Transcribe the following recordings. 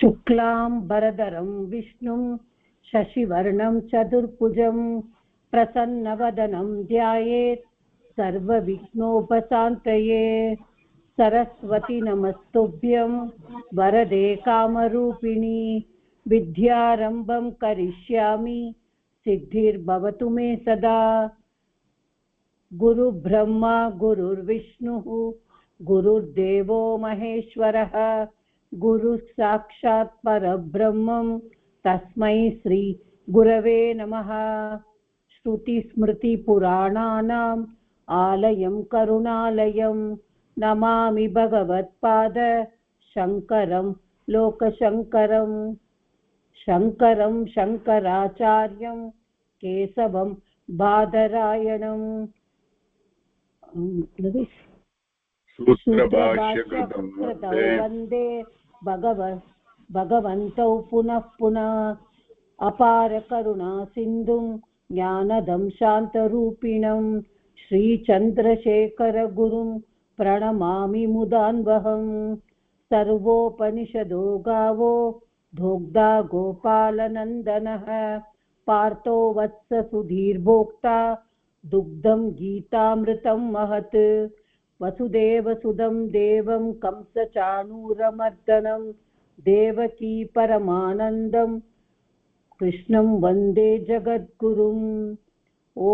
शुक्लां वरदरं विष्णुं शशिवर्णं चतुर्भुजं प्रसन्नवदनं ध्यायेत् सर्वविघ्नोपशान्तये। सरस्वती नमस्तुभ्यं वरदे कामरूपिणी विद्यारम्भं करिष्यामि सिद्धिर्भवतु मे सदा। गुरुब्रह्मा गुरुर्विष्णुः गुरुर्देवो महेश्वरः गुरुः साक्षात् परब्रह्मं तस्मै श्री गुरवे नमः। श्रुतिस्मृतिपुराणानाम् आलयं करुणालयं नमामि भगवत्पाद शङ्करं लोकशङ्करं। शङ्करं शङ्कराचार्यं केशवं बादरायणं सूत्रभाष्यकृतं वन्दे भगवन्तौ पुनः पुनः। अपार करुणा सिन्धुं ज्ञानदं शान्तरूपिणं श्रीचन्द्रशेखर गुरुं प्रणमामि मुदान्वहं। सर्वोपनिषदो गावो भोक्ता गोपालनन्दनः पार्थो वत्स सुधीर्भोक्ता दुग्धं गीतामृतं महत्। वसुदेवसुदं देवं कंसचाणूरमर्दनं देवकी परमानन्दं कृष्णं वन्दे जगद्गुरुम्। ॐ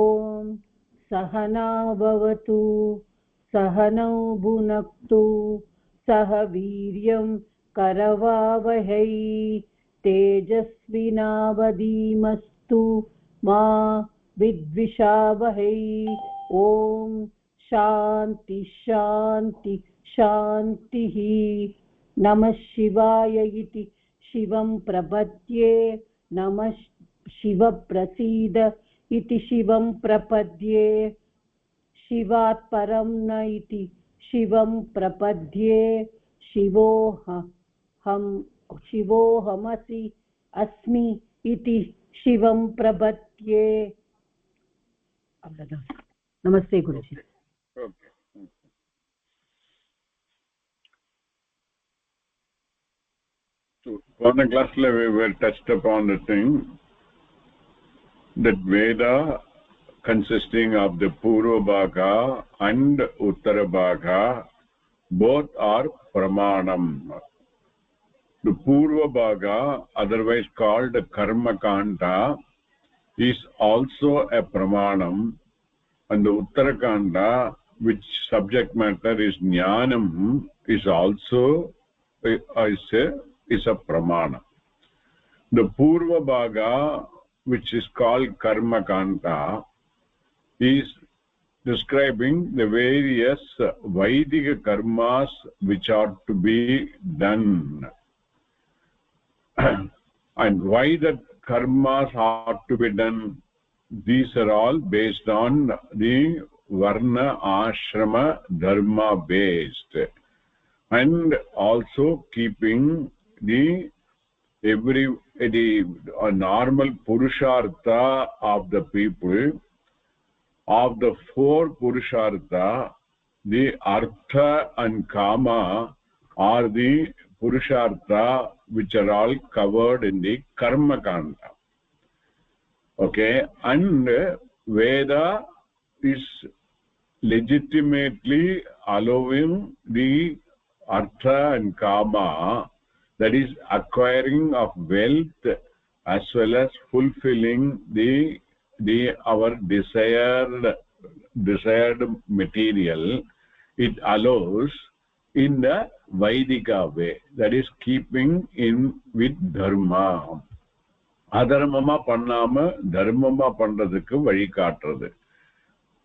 सहना भवतु सहनौ भुनक्तु सह वीर्यं करवावहै तेजस्विनावधीमस्तु मा विद्विषावहै। ॐ शान्ति शान्ति शान्तिः। नमः शिवाय इति शिवं प्रपद्ये नमः शिवप्रसीद इति शिवं प्रपद्ये। शिवात् परं न इति शिवं प्रपद्ये। शिवोऽहमसि अस्मि इति शिवं प्रपद्ये। नमस्ते गुरुजी। So, on the class level, we were touched upon the thing that Veda consisting of the Purva Bhaga and Uttara Bhaga both are Pramanam. The Purva Bhaga, otherwise called Karma Kanda, is also a Pramanam, and the Uttara Kanda, which subject matter is Jnanam, is also is a Pramana. The Purva Bhaga, which is called Karma Kanda, is describing the various Vedic karmas which are to be done. And why that karmas are to be done? These are all based on the Varna Ashrama Dharma based, and also keeping the normal Purushartha of the people. Of the four Purushartha, the Artha and Kama are the Purushartha which are all covered in the Karma Kanda. Okay, and Veda is legitimately allowing the Artha and Kama, that is acquiring of wealth as well as fulfilling our desired material. It allows in the Vaidika way, that is keeping in with dharma. Adharmama pannama dharmama pandradhukku vazhi kaatradhu.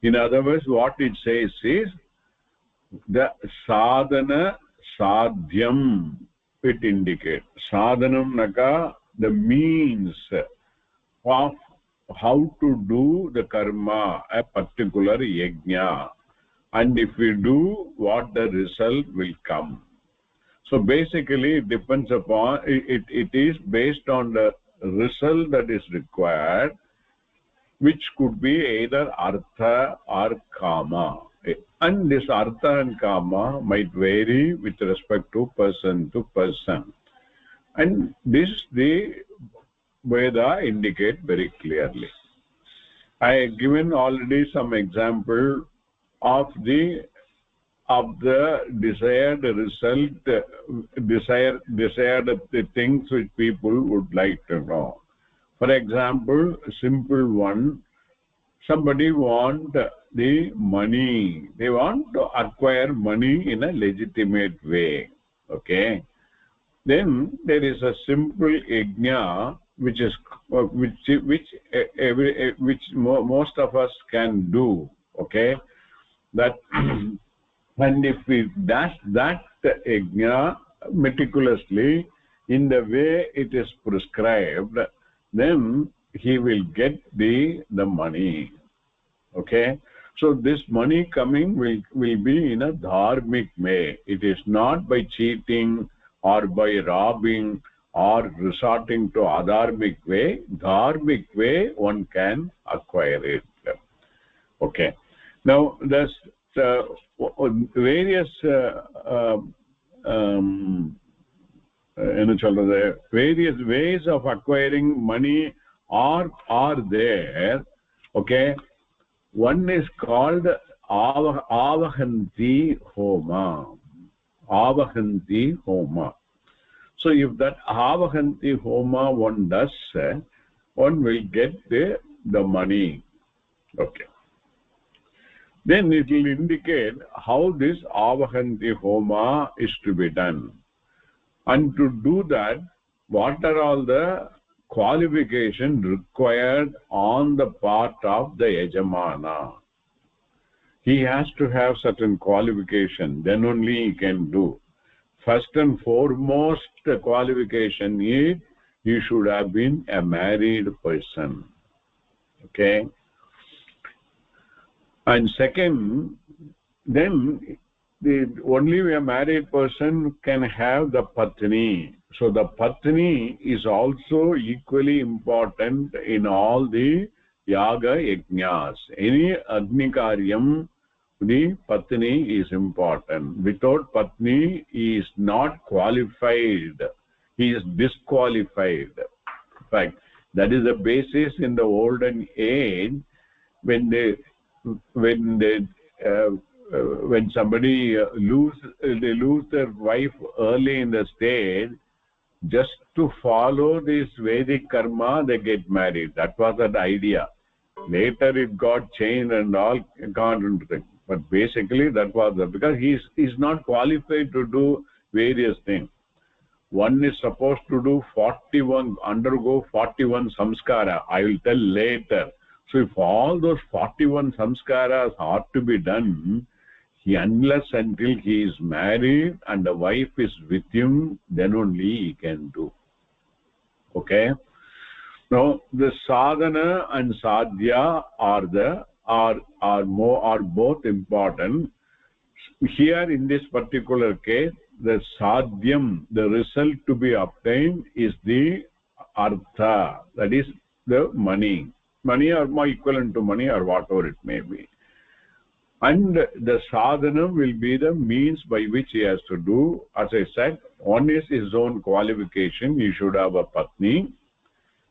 In other words, what it says is the sadhana sadhyam. It indicates sadhanam naka, the means of how to do the karma, a particular yajna, and if we do, what the result will come. So basically it depends upon it is based on the result that is required, which could be either artha or kama. And this artha and kama might vary with respect to person to person. And this the Veda indicate very clearly. I have given already some example of the desired result, desired the things which people would like to know. For example, simple one, somebody want the money. They want to acquire money in a legitimate way. Okay. Then there is a simple yajna which is which most of us can do. Okay. That and if we dash that yajna meticulously in the way it is prescribed, then he will get the money. Okay. So this money coming will be in a dharmic way. It is not by cheating or by robbing or resorting to adharmic way. Dharmic way one can acquire it. Okay. Now there's various various ways of acquiring money are there. Okay. One is called avahanti homa. Avahanti homa. So if that avahanti homa one does, one will get the money. Okay. Then it will indicate how this avahanti homa is to be done. And to do that, what are all the qualifications required on the part of the yajamana? He has to have certain qualification, then only he can do. First and foremost qualification is he should have been a married person. Okay. And second, then only a married person can have the patni. So the patni is also equally important in all the yaga yajnas. Any agni karyam, the patni is important. Without patni, he is not qualified. He is disqualified. In fact, that is the basis in the olden age when somebody lose their wife early in the stage, just to follow this Vedic karma, they get married. That was the idea. Later it got changed and all, can't think. But basically that was because he is not qualified to do various things. One is supposed to undergo 41 samskara. I will tell later. So if all those 41 samskaras are to be done, unless until he is married and the wife is with him, then only he can do. Okay. Now the sadhana and sadhya are both important. Here in this particular case, the sadhyam, the result to be obtained, is the artha, that is the money or more equivalent to money or whatever it may be. And the sadhana will be the means by which he has to do. As I said, one is his own qualification. He should have a patni.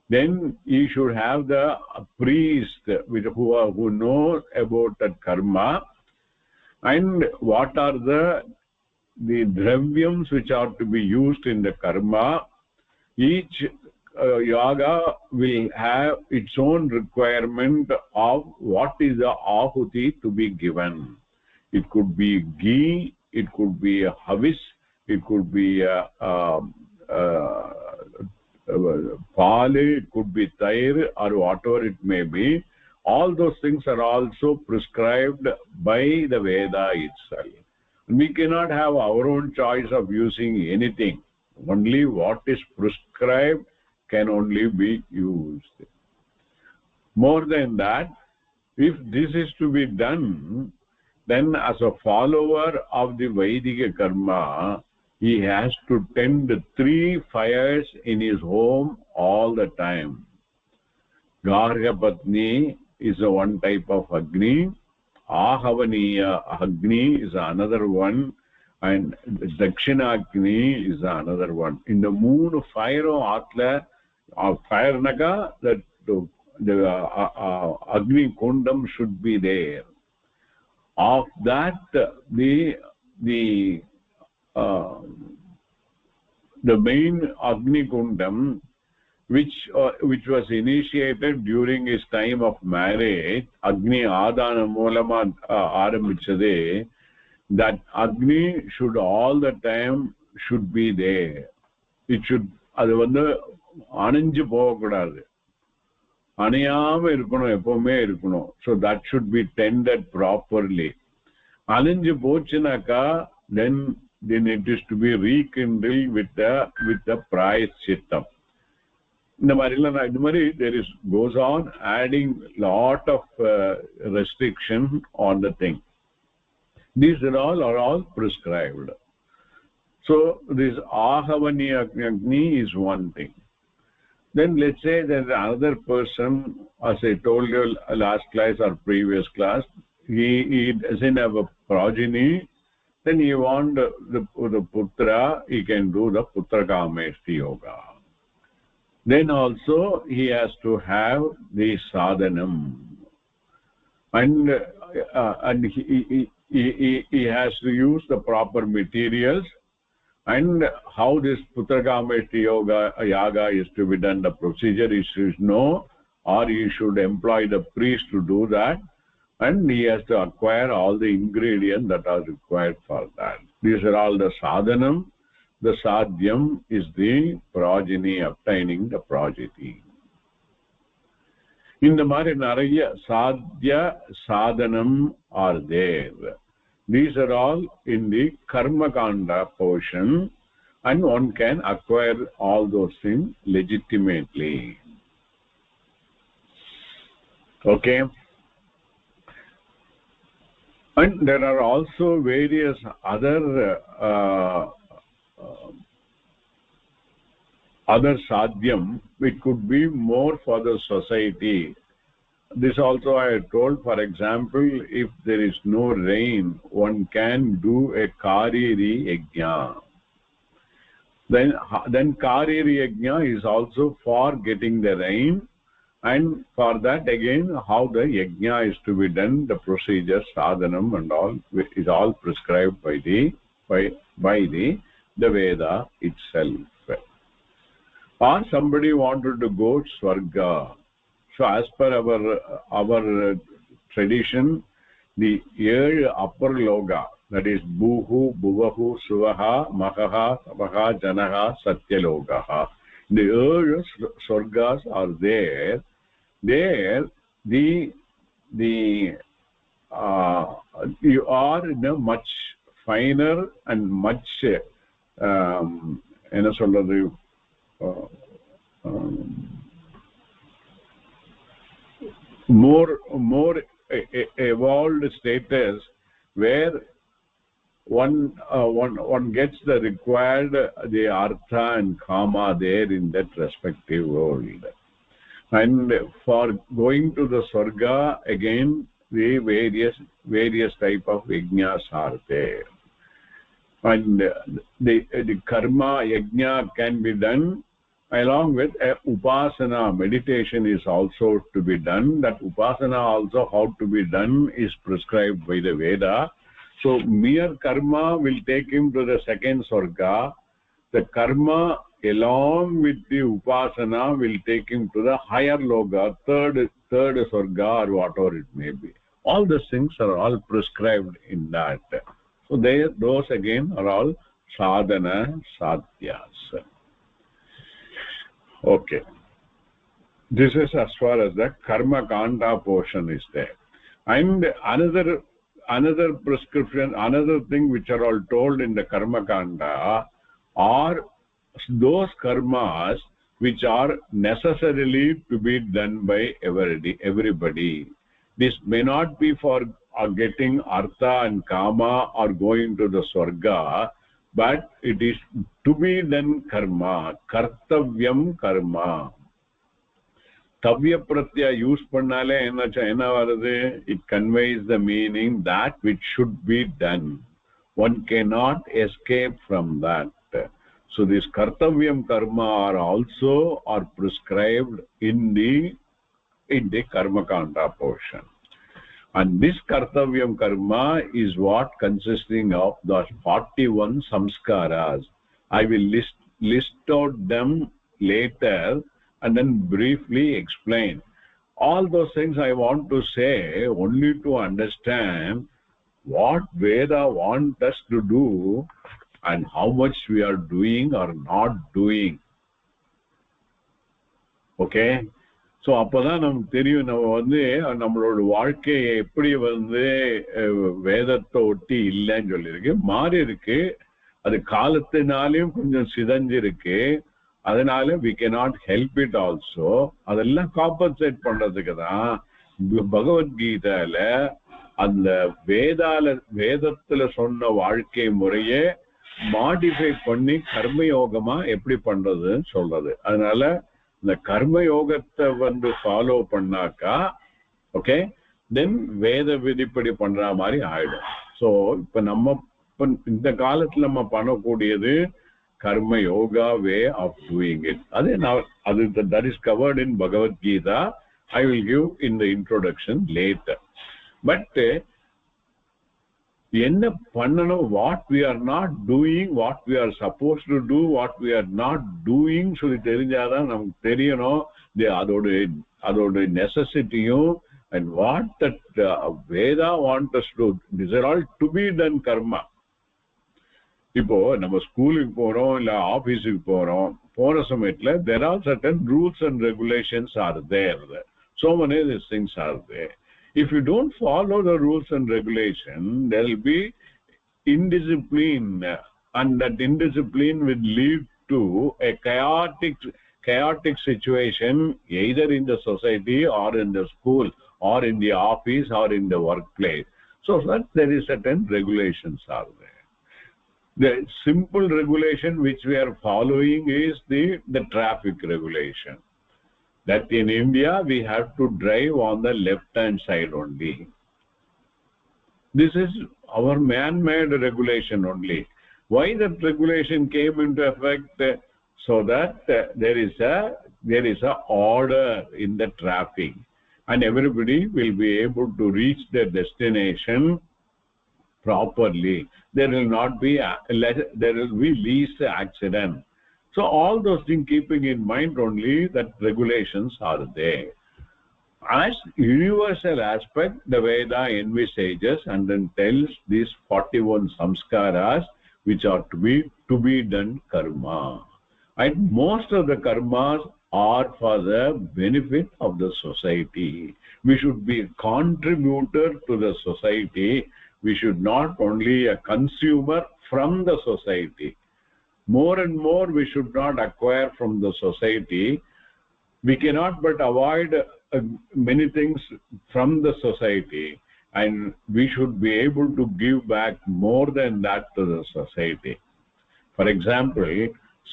Then he should have the priest who knows about that karma. And what are the dravyams which are to be used in the karma. Each yaga will have its own requirement of what is the ahuti to be given. It could be ghee, it could be a havis, it could be a pale, it could be tair, or whatever it may be. All those things are also prescribed by the Veda itself. We cannot have our own choice of using anything. Only what is prescribed can only be used. More than that, if this is to be done, then as a follower of the Vedic karma, he has to tend 3 fires in his home all the time. Garya Patni is one type of Agni. Ahavaniya Agni is another one. and Dakshinagni is another one. In the moon fire aatla fire naga, that the Agni Kundam should be there. Of that, the main Agni Kundam, which was initiated during his time of marriage, Agni Adana Moolama Arambichade, that Agni should all the time should be there. It should, adu vandu ananju pogakudadu, aniyama irukanum, eppovume irukanum. So that should be tended properly. Ananju pochinaka, then it is to be rekindled with the prayashittam. இந்த மாதிரி there is goes on adding lot of restriction on the thing. These are all prescribed. So this Ahavaniya Agni is one thing. Then let's say that another person, as I told you last class or previous class, he doesn't have a progeny, then he want the putra, he can do the Putra Kameshti Yoga. Then also he has to have the sadhanam, and he has to use the proper materials. And how this Putra Kameshti Yaga is to be done, the procedure is to know, or he should employ the priest to do that, and he has to acquire all the ingredients that are required for that. These are all the sadhanam. The sadhyam is the progeny, obtaining the progeny. In the mari naraya sadhya sadhanam are there. These are all in the karma kanda portion, and one can acquire all those things legitimately. Okay. And there are also various other sadhyam which could be more for the society. This also I told, for example, if there is no rain, one can do a Kariri Yajna. Then Kariri Yajna is also for getting the rain, and for that again how the Yajna is to be done, the procedure, sadhanam and all is all prescribed by the Veda itself. Or somebody wanted to go Swarga. So as per our tradition, the 7 upper loga, that is Buhu, Buvahu, Suvaha, Makaha, Sabaha, Janaha, Satyalogaha. The 7 Swargas are there. There, you are in a much finer and much more evolved status, where one gets the required the artha and kama there in that respective world. And for going to the Swarga, again the various type of yajnas are there. And the karma yajna can be done along with upasana. Meditation is also to be done. That upasana also how to be done is prescribed by the Veda. So mere karma will take him to the second Swarga. The karma along with the upasana will take him to the higher loga, third Swarga, or whatever it may be. All these things are all prescribed in that. So those again are all sadhana sadhyas. Okay, this is as far as the karma kanda portion is there. And another prescription, another thing which are all told in the karma kanda are those karmas which are necessarily to be done by everybody. This may not be for getting artha and kama or going to the Swarga, but it is to be done karma, kartavyam karma. Tavya pratyaya use pannale enna varudhu, it conveys the meaning that which should be done. One cannot escape from that. So this kartavyam karma are prescribed in the karma kanda portion. And this kartavyam karma is what consisting of the 41 samskaras. I will list out them later and then briefly explain. All those things I want to say only to understand what Veda wants us to do and how much we are doing or not doing. Okay? So அப்போதான் நமக்கு தெரியும் நம்ம வந்து நம்மளோட வாழ்க்கையை எப்படி வந்து வேதத்தை ஒட்டி இல்லைன்னு சொல்லியிருக்கு, மாறி இருக்கு. அது காலத்தினாலையும் கொஞ்சம் சிதஞ்சிருக்கு. அதனால we cannot help it also. அதெல்லாம் காம்பன்சேட் பண்றதுக்கு தான் பகவத்கீதையில அந்த வேதத்துல சொன்ன வாழ்க்கை முறையே மாடிஃபை பண்ணி கர்மயோகமா எப்படி பண்றதுன்னு சொல்றது. அதனால இந்த கர்மயோகத்தை வந்து ஃபாலோ பண்ணாக்கா ஓகே தென் வேத விதிப்படி பண்ற மாதிரி ஆயிடும். ஸோ இப்ப நம்ம இந்த காலத்துல நம்ம பண்ணக்கூடியது karma yoga way of doing it. That is covered in Bhagavad Gita. I will give in the introduction later. But என்ன பண்ணணும், what we are not doing, what we are supposed to do, what we are not doing சொல்லி தெரிஞ்சாதான் நமக்கு தெரியணும் அதோட நெசசிட்டியும் and what that Veda want us to do. These are all to be done karma. இப்போ நம்ம ஸ்கூலுக்கு போறோம் இல்ல ஆபீஸுக்கு போற சமயத்துல there are certain rules and regulations are there. So many of these things are there. If you don't follow the rules and regulation, there will be indiscipline, and that indiscipline will lead to a chaotic situation either in the society or in the school or in the office or in the workplace. So that there is certain regulations are there. The simple regulation which we are following is the traffic regulation. That in India we have to drive on the left hand side only. This is our man-made regulation only. Why that regulation came into effect? So that there is a order in the traffic and everybody will be able to reach their destination properly. There will be least accident. So all those things keeping in mind only that regulations are there. As universal aspect, the Veda envisages and then tells these 41 samskaras which are to be done karma. And most of the karmas are for the benefit of the society. We should be a contributor to the society. We should not only a consumer from the society. More and more we should not acquire from the society. We cannot but avoid many things from the society, and we should be able to give back more than that to the society. For example,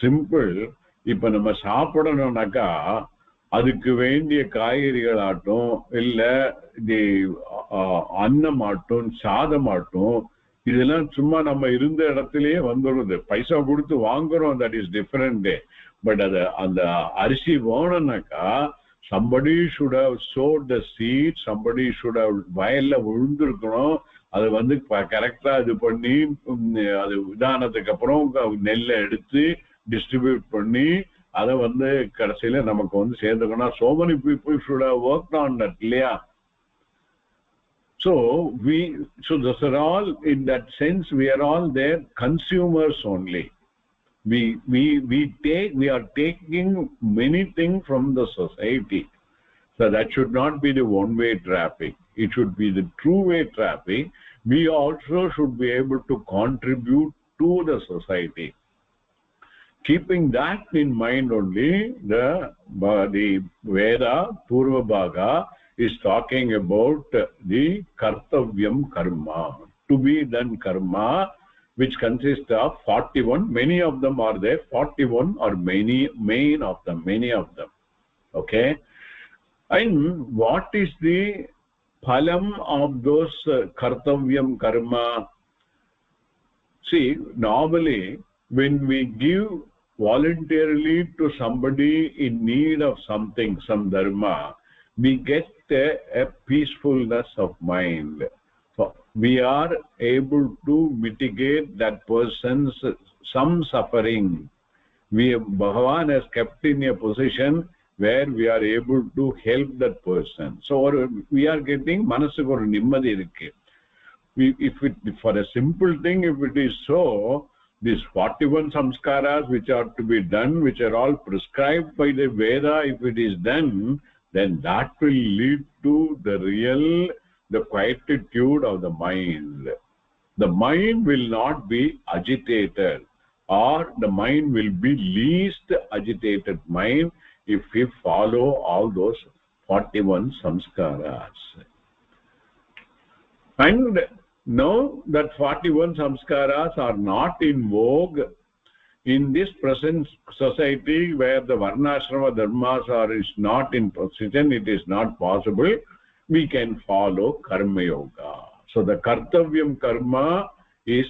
simple, இப்ப நம்ம சாப்பிடணும்னாக்கா அதுக்கு வேண்டிய காய்கறிகளாட்டும் இல்ல அன்னமாட்டும் சாதமாட்டும் இதெல்லாம் சும்மா நம்ம இருந்த இடத்திலேயே வந்துடுது. பைசா கொடுத்து வாங்குறோம், தட் இஸ் டிஃபரெண்ட். பட் அந்த அரிசி வேணும்னாக்கா somebody should have sowed the seed, somebody should have வயல்ல விழுந்திருக்கணும். அது வந்து கரெக்டா இது பண்ணி அது விதானத்துக்கு அப்புறம் நெல்லை எடுத்து டிஸ்ட்ரிபியூட் பண்ணி அதை வந்து கடைசியில நமக்கு வந்து சேர்ந்துக்கணும். so many people should have worked on that, இல்லையா? So those are all, in that sense we are all there consumers only. We are taking many things from the society. So that should not be the one way traffic. It should be the true way traffic. We also should be able to contribute to the society. Keeping that in mind only, the Veda Purva Bhaga is talking about the kartavyam karma, to be done karma, which consists of 41. Many of them are there. 41 or many of them. Okay. And what is the phalam of those kartavyam karma? See, normally when we give voluntarily to somebody in need of something, some dharma, we get a peacefulness of mind. So we are able to mitigate that person's some suffering. Bhagavan has kept in a position where we are able to help that person. So we are getting manasukku oru nimmadi irukku. If it, for a simple thing, if it is so, these 41 samskaras which are to be done, which are all prescribed by the Veda, if it is done, then that will lead to the quietude of the mind. The mind will not be agitated, or the mind will be least agitated mind if we follow all those 41 samskaras. And now that 41 samskaras are not in vogue in this present society, where the varnashrama dharmas is not in position, it is not possible, we can follow karma yoga. So the kartavyam karma is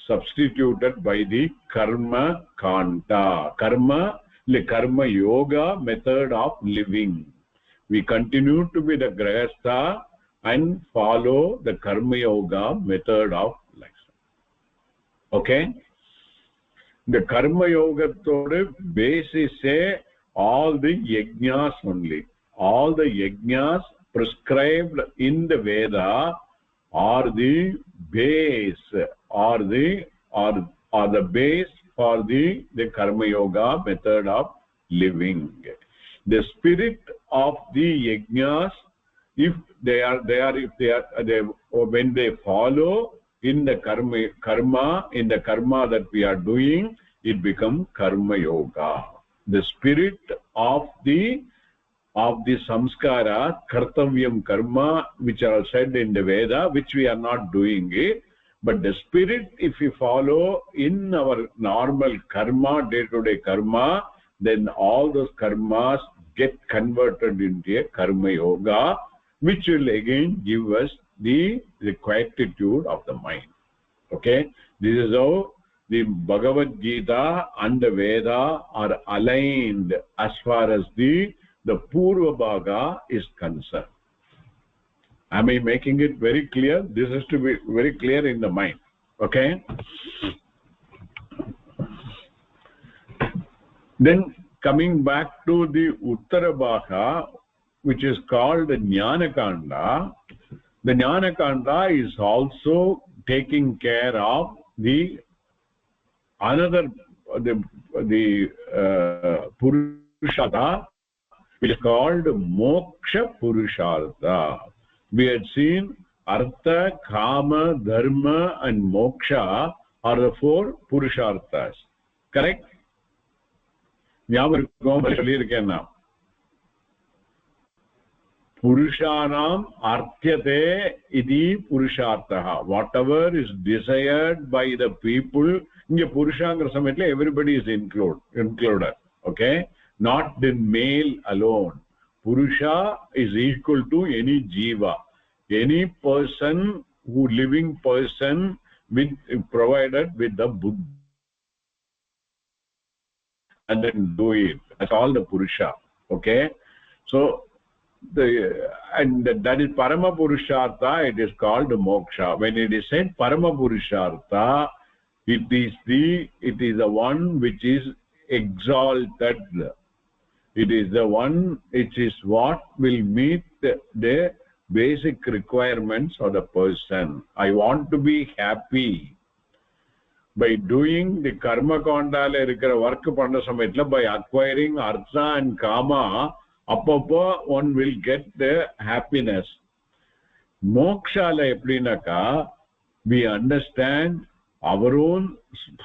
substituted by the karma kanta, karma yoga method of living. We continue to be the grahastha and follow the karma yoga method of life. Okay, the karma yoga basis all the yajnas only. All the yajnas prescribed in the Veda are the base, are the base for the karma yoga method of living. The spirit of the yajnas, if they are when they follow in the karma that we are doing, it becomes karma yoga. The spirit of the samskara, kartavyam karma, which are said in the Veda, which we are not doing it, but the spirit, if we follow in our normal karma, day-to-day karma, then all those karmas get converted into a karma yoga, which will again give us the quietude of the mind. Okay, this is how the Bhagavad Gita and the Veda are aligned as far as the Purva Bhaga is concerned. Am I making it very clear? This is to be very clear in the mind. Okay, then coming back to the Uttara Bhaga, which is called the Jnana Kanda. The Jnana Kanda is also taking care of the Purushartha, which is called Moksha Purushartha. We had seen Artha, Kama, Dharma and Moksha are the 4 Purusharthas. Correct? Now Purushanam arthyate iti purushartha. Whatever is desired by the people, in Purushangra samayatla everybody is included. Okay, not the male alone. Purusha is equal to any jiva, any person, living person, with provided with the buddhi, and then do it. That's all the Purusha. Okay, so and that is Parama Purushartha. It is called Moksha. When it is said Parama Purushartha, it is the one which is exalted. It is the one which is what will meet the basic requirements of the person. I want to be happy. By doing the karma kanda la irukra work panna samayatla, by acquiring artha and kama, அப்பப்போ one will get the happiness. Moksha la epdinaka, we understand our own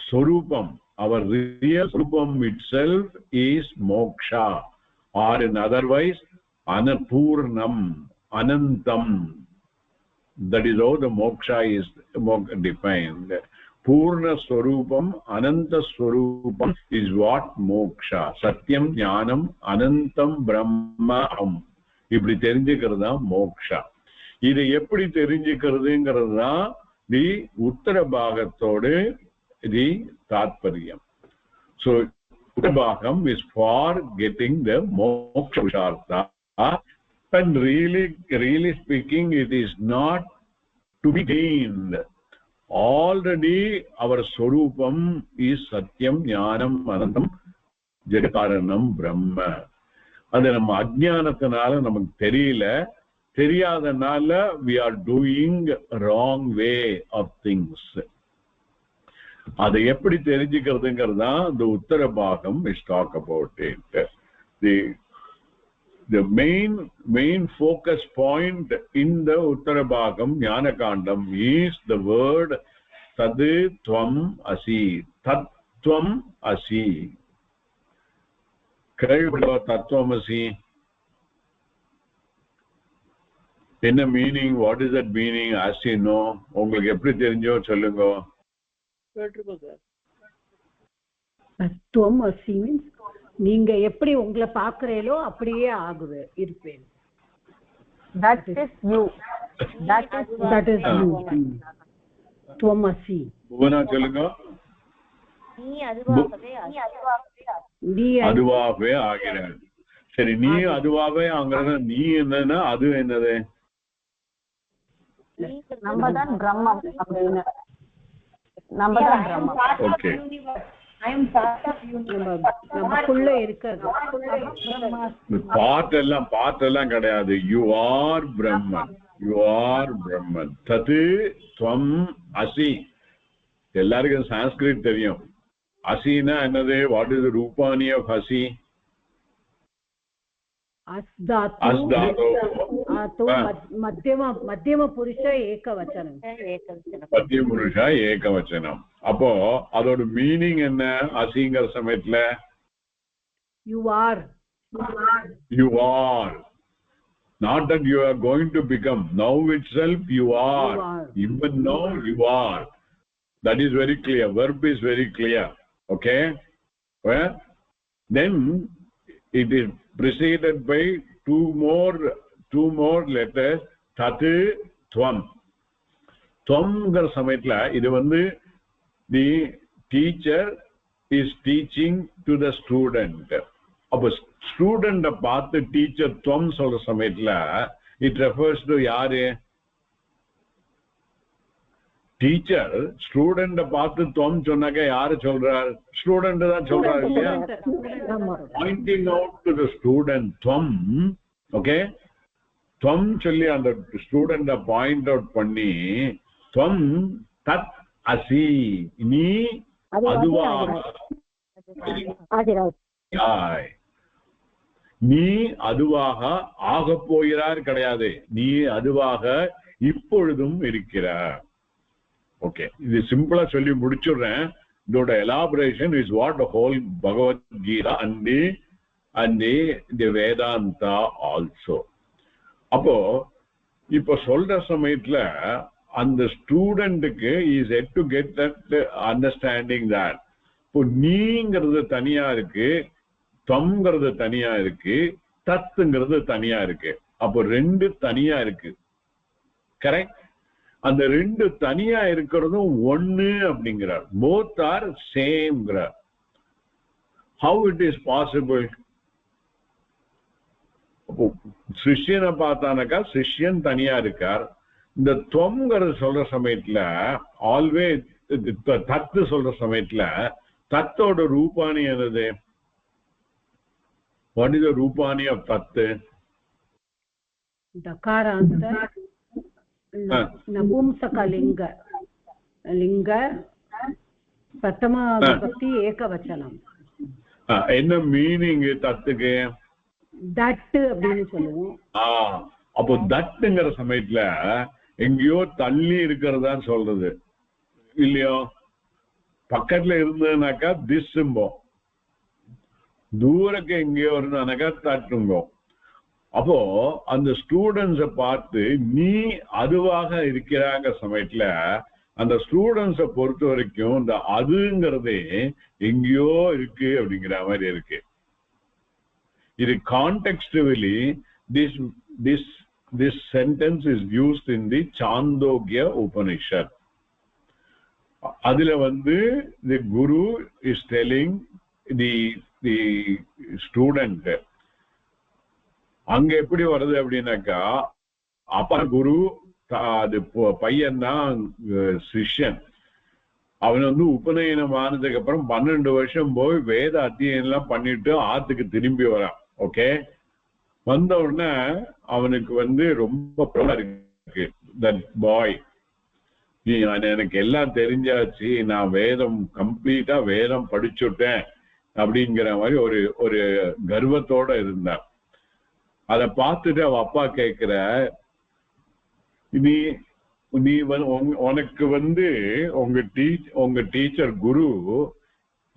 swarupam, our real swarupam itself is moksha, or in otherwise anapurnam, anantam. That is how the moksha is defined. Purna Swarupam, Ananta Swarupam is what moksha. Satyam, Jnanam, Anantam, Brahmam. இப்படி தெரிஞ்சுக்கிறது தான் மோக்ஷா. இதை எப்படி தெரிஞ்சுக்கிறதுங்கிறது தான் the uttara bhagatodu the tatparyam. So uttara bhagam is for getting the moksha purushartha, and really speaking, it is not to be gained. Already our swarupam is satyam jnanam anantam ஜெகத்காரணம் பிரம்ம. அது நம்ம அஜ்ஞானத்தினால நமக்கு தெரியாதனால we are doing wrong way of things. அதை எப்படி தெரிஞ்சுக்கிறதுங்கிறது தான் இந்த உத்தர பாகம் is talk about it. The main focus point in the uttara bhagam jnana kandam is the word tad tvam asi. Tat tvam asi. Tatvamasi. என்ன meaning? What is that meaning? as you know, உங்களுக்கு எப்படி தெரிஞ்சோ சொல்லுங்க. தத்துவம் அசி means நீங்க எப்படி உங்களை பாக்குறீங்களோ அப்படியே ஆகுவே இருப்பேன். that is you. that is you. துவம் அசி. புவனா சொல்லுங்க. நீ அதுவாகவே ஆகிறாய். சரி, நீ அதுவாகவே ஆகிறது. நீ என்னன்னா அது என்னது? நம்மதான் பிரம்மம் அப்படின்னு. நம்மதான் பிரம்மம். Okay. I am part of universe. நமக்குள்ள இருக்கிறது. பார்ட் எல்லாம் கிடையாது. you are brahman. தது துவம் அசி. எல்லாருக்கும் சான்ஸ்கிரிட் தெரியும். அசினா என்னது? வாட் இஸ் ரூபானி ஆஃப் அசி? மத்தியம புருஷ ஏகவச்சனம். மத்திய புருஷ ஏகவச்சனம். அப்போ அதோட மீனிங் என்ன? அசிங்கிற சமயத்துல you are not that you are going to become. Now itself you are. Even now you are. That is very clear. Verb is very clear. Okay, well then it is preceded by two more letters, tat tvam. Tvam samayatla idu vandu the teacher is teaching to the student. Appo student paathu teacher tvam solra samayatla it refers to yaare? Teacher student பார்த்து துவம் சொன்னாக்க யாரு சொல்றார்? Student தான் சொல்றாரு இல்லையா? Poynting out to the student துவம். Okay, துவம் சொல்லி அந்த ஸ்டூடெண்ட பாயிண்ட் அவுட் பண்ணி துவம் தத் அசி, நீ அதுவாக, நீ அதுவாக ஆக போகிறார் கிடையாது, நீ அதுவாக இப்பொழுதும் இருக்கிறார். ஓகே, இது சிம்பிளா சொல்லி முடிச்சுடுறேன். இதோட elaboration is what the whole Bhagavad Gita and the Vedanta also. அப்போ இப்ப சொல்ற சமயத்துல அந்த ஸ்டூடெண்ட்டுக்கு is it to get that understanding that இப்போ நீங்கிறது தனியா இருக்கு, தம்ங்கிறது தனியா இருக்கு, தத்துங்கிறது தனியா இருக்கு. அப்போ ரெண்டு தனியா இருக்கு. கரெக்ட்? அந்த ரெண்டு தனியா இருக்கிறதும் ஒண்ணு அப்படிங்கிறார். போத் ஆர் சேம்ங்கிறார். How it is possible? சிஷ்யனை பார்த்தானாக்கா சிஷ்யன் தனியா இருக்கார். இந்த துவம்ங்கிறது சொல்ற சமயத்துல ஆல்வேஸ் தத்து சொல்ற சமயத்துல தத்தோட ரூபானி என்னது? வாட் இஸ் த ரூபானி ஆஃப் தத்து? தகாராந்த நபும்சகலிங்க லிங்க பிரதம விபக்தி ஏகவச்சனம். என்ன மீனிங் தத்துக்கு? தட் அப்படின்னு சொல்லுவோம். அப்போ தட்டுங்கிற சமயத்துல எங்கேயோ தள்ளி இருக்கிறதா சொல்றது இல்லையோ? பக்கத்துல இருந்ததுனாக்கா திஸ்ஸும்போ, தூரக்கு எங்கேயோ இருந்தானாக்கா தட்டுங்கோ. அப்போ அந்த ஸ்டூடெண்ட்ஸை பார்த்து நீ அதுவாக இருக்கிறாங்க சமயத்துல அந்த ஸ்டூடெண்ட்ஸை பொறுத்த வரைக்கும் இந்த அதுங்கிறதே எங்கேயோ இருக்கு அப்படிங்கிற மாதிரி இருக்கு. இது contextually this sentence is used in the Chandogya Upanishad. அதுல வந்து the guru is telling the student அங்க எப்படி வருது அப்படின்னாக்கா அப்பா குரு அது பையன் தான் சிஷ்யன் அவன் வந்து உபநயனம் ஆனதுக்கு அப்புறம் 12 வருஷம் போய் வேத அத்தியனம் எல்லாம் பண்ணிட்டு ஆத்துக்கு திரும்பி வரான் ஓகே வந்த உடனே அவனுக்கு வந்து ரொம்ப இருக்கு that boy எனக்கு எல்லாம் தெரிஞ்சாச்சு நான் வேதம் கம்ப்ளீட்டா வேதம் படிச்சுட்டேன் அப்படிங்கிற மாதிரி ஒரு கர்வத்தோட இருந்தான் அதை பார்த்துட்டு அவ அப்பா கேட்கிற நீ உனக்கு வந்து உங்க டீச்சர் குரு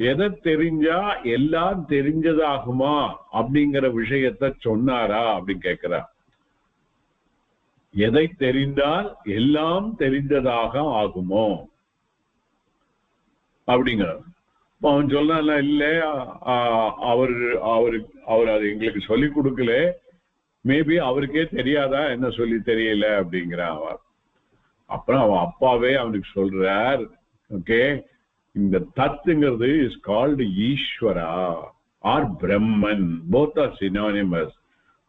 எதை தெரிஞ்சா எல்லாம் தெரிஞ்சதாகுமா அப்படிங்கிற விஷயத்த சொன்னாரா அப்படின்னு கேட்கிறா எதை தெரிந்தால் எல்லாம் தெரிந்ததாக ஆகுமோ அப்படிங்கிற அவன் சொல்ல இல்ல அவர் அது எங்களுக்கு சொல்லி கொடுக்கல மேபி அவருக்கே தெரியாதா என்ன சொல்லி தெரியல அப்படிங்கிறான் அவன் அப்புறம் அவன் அப்பாவே அவனுக்கு சொல்றார் ஓகே இந்த தத்துங்கிறது is called Ishvara or Brahman both are synonymous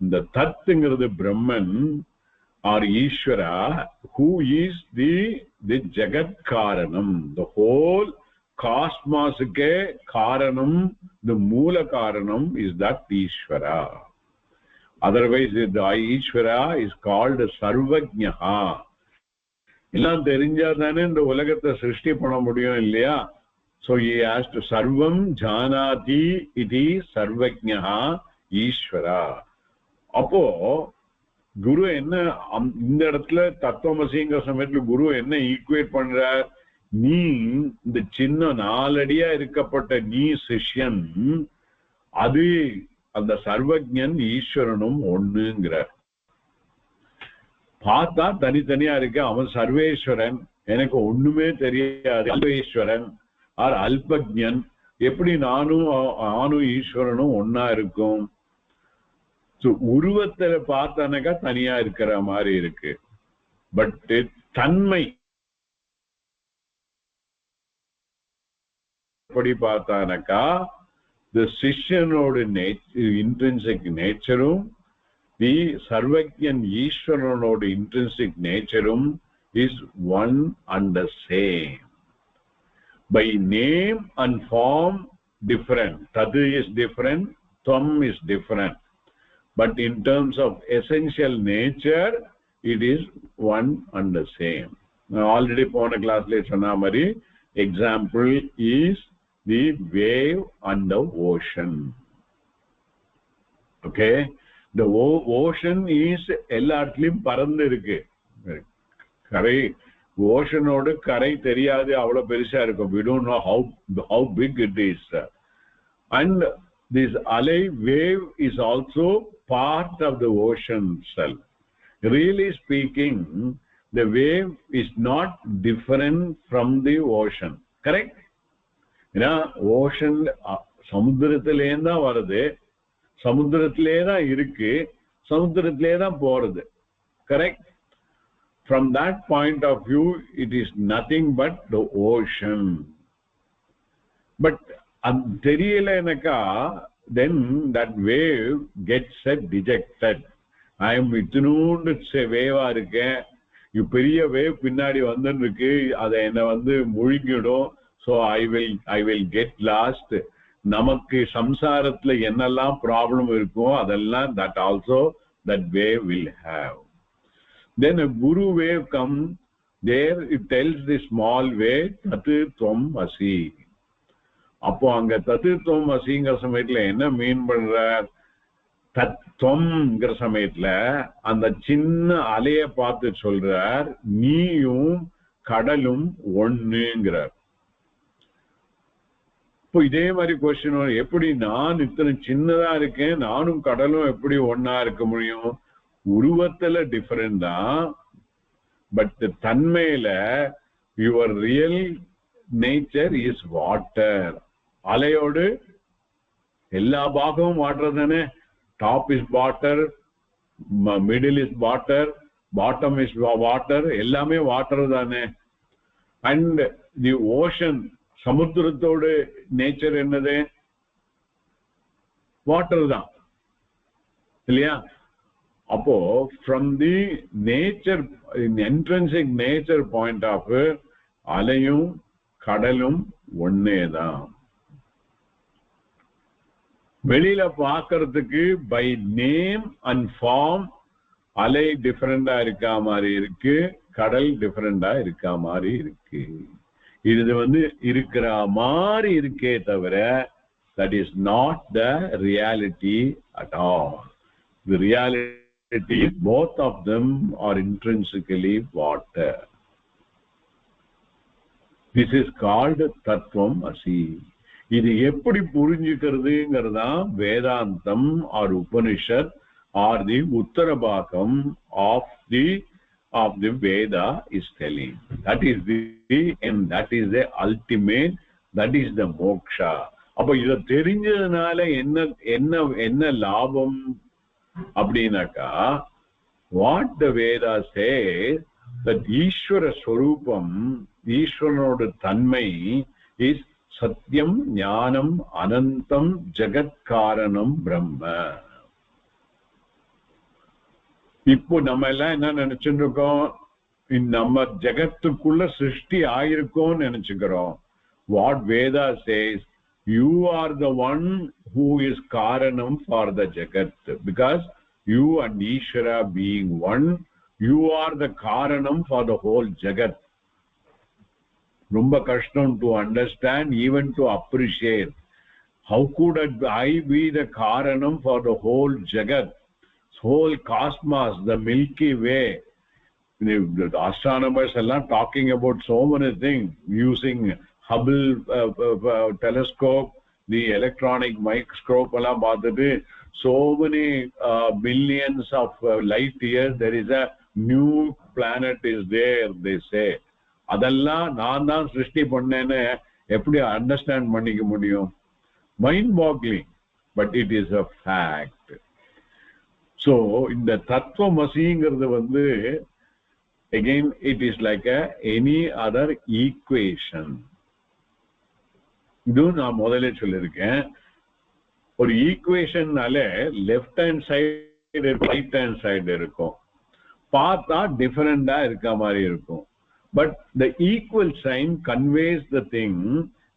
இந்த தத்துங்கிறது Brahman or Ishvara who is the ஜெகத் காரணம் த ஹோல் காஸ்மாஸுக்கே காரணம் தி மூல காரணம் is that Ishvara otherwise the Ishvara is called Sarvajña எல்லாம் தெரிஞ்சாதானே இந்த உலகத்தை சிருஷ்டி பண்ண முடியும் இல்லையா so he asked sarvam janati iti sarvajña ஈஸ்வரா அப்போ குரு என்ன இந்த இடத்துல தத்துவமசிங்கிற சமயத்துல குரு என்ன ஈக்குவேட் பண்றார் நீ இந்த சின்ன 4 அடியா இருக்கப்பட்ட நீ சிஷ்யன் அது அந்த சர்வஜன் ஈஸ்வரனும் ஒண்ணுங்கிறார் பார்த்தா தனித்தனியா இருக்க அவன் சர்வேஸ்வரன் எனக்கு ஒண்ணுமே தெரியாது அல்பேஸ்வரன் ஆர் அல்பஜன் எப்படி நானும் ஈஸ்வரனும் ஒன்னா இருக்கும் உருவத்தை பார்த்தானாக்கா தனியா இருக்கிற மாதிரி இருக்கு பட் தன்மை எப்படி பார்த்தானாக்கா the சிஷ்யனோட intrinsic நேச்சரும் the சர்வஜன் ஈஸ்வரனோட intrinsic நேச்சரும் is one and the same by name and form different tadu is different tvam is different but in terms of essential nature it is one and the same now already pona class le sonna mari example is the wave and the ocean okay the ocean is எல்லாத்துலயும் பறந்து இருக்கு கரை ஓஷனோட கரை தெரியாது அவ்வளவு பெருசா இருக்கும் we don't know how big it is and this alay wave is also part of the ocean itself really speaking the wave is not different from the ocean correct ஏன்னா ஓஷன் சமுத்திரத்திலேதான் வருது சமுத்திரத்திலேதான் இருக்கு சமுத்திரத்திலேதான் போறது correct from that point of view it is nothing but the ocean but தெரியல எனக்கா then that wave gets dejected I am இத்தினூண்டு வேவா இருக்கேன் பெரிய wave பின்னாடி வந்துன்னு இருக்கு அதை என்ன வந்து முழுங்கிடும் so I will get lost நமக்கு சம்சாரத்துல என்னெல்லாம் ப்ராப்ளம் இருக்கும் அதெல்லாம் that also that wave will have then a guru wave come there it tells the small wave tatu tvam asi அப்போ அங்க தத்து தம் அசிங்கிற சமயத்துல என்ன மீன் பண்றார் தத்துவம்ங்கிற சமயத்துல அந்த சின்ன அலைய பார்த்து சொல்றார் நீயும் கடலும் ஒண்ணுங்கிறார் இப்போ இதே மாதிரி கொஸ்டின் எப்படி நான் இத்தனை சின்னதா இருக்கேன் நானும் கடலும் எப்படி ஒன்னா இருக்க முடியும் உருவத்துல டிஃபரெண்ட் தான் பட் தன்மையில your real nature is water அலையோடு எல்லா பாகமும் வாட்டர் தானே top is water middle is water bottom is water எல்லாமே வாட்டர் தானே and the ocean, samudratoda nature ennadhu water da illaya. Appo from the nature, in intrinsic nature point of view, alayum kadalum onne da. வெளியில பார்க்கிறதுக்கு by name and form அலை டிஃபரெண்டா இருக்கா மாதிரி இருக்கு, கடல் டிஃபரெண்டா இருக்கா மாதிரி இருக்கு. இது வந்து இருக்கிற மாதிரி இருக்கே தவிர that is not the reality at all. The reality is both of them are intrinsically water. This is called Tattvam Asi. இது எப்படி புரிஞ்சுக்கிறதுங்கிறதா Vedantam or Upanishad are the uttarabhagam of the Veda is telling. That is the and that is the ultimate, that is the moksha. அப்ப இத தெரிஞ்சதுனால என்ன என்ன என்ன லாபம் அப்படின்னாக்கா, what the Veda says that ஈஸ்வர ஸ்வரூபம், ஈஸ்வரனோட தன்மை இஸ் சத்யம் ஞானம் அனந்தம் ஜகத் காரணம் பிரம்ம. இப்போ நம்ம எல்லாம் என்ன நினைச்சுட்டு இருக்கோம், நம்ம ஜகத்துக்குள்ள சிருஷ்டி ஆயிருக்கோம் நினைச்சுக்கிறோம். What Veda says, you are the one who is karanam for the jagat, because you and Ishvara being one, you are the karanam for the whole jagat. Rumba kashtam to understand, even to appreciate. How could I be the karanam for the whole jagat, whole cosmos, the Milky Way? The astronomers are talking about so many things using Hubble telescope, the electronic microscope, so many millions of light years there is a new planet is there, they say. அதெல்லாம் நான் தான் சிருஷ்டி பண்ணேன்னு எப்படி understand பண்ணிக்க முடியும்? Mind boggling, but it is a fact. So இந்த தத்துவமசிங்கிறது வந்து again it is like any other equation. இது நான் முதல்ல சொல்லியிருக்கேன், ஒரு ஈக்குவேஷன்னால left hand side right hand side இருக்கும், பார்த்தா டிஃபரெண்டா இருக்க மாதிரி இருக்கும். But the equal sign conveys the thing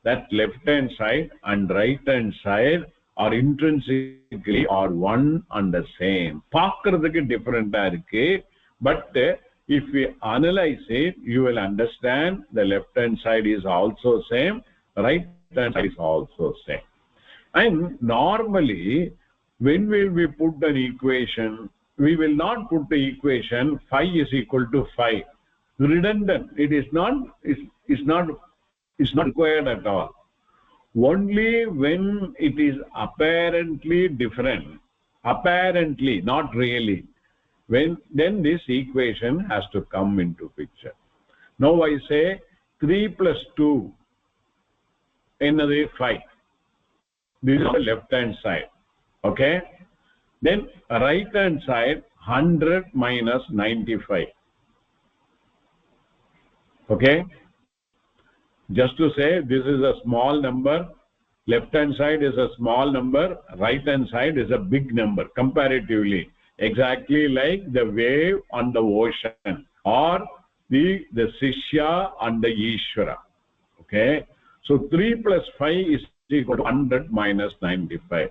that left hand side and right hand side are intrinsically are one and the same. பார்க்கிறதுக்கு டிஃபரெண்டா இருக்கு, but if we analyze it, you will understand the left hand side is also same, right hand side is also same. And normally when will we put an equation, we will not put the equation 5 is equal to 5. Redundant. It is not, it's not required at all. Only when it is apparently different, apparently, not really, then this equation has to come into picture. Now I say 3 plus 2 another 5. This is the left hand side. Okay, then right hand side 100 minus 95. Okay, just to say this is a small number, left hand side is a small number, right hand side is a big number comparatively, exactly like the wave on the ocean or the Shishya and the Ishvara. Okay, so 3 plus 5 is equal to 100 minus 95.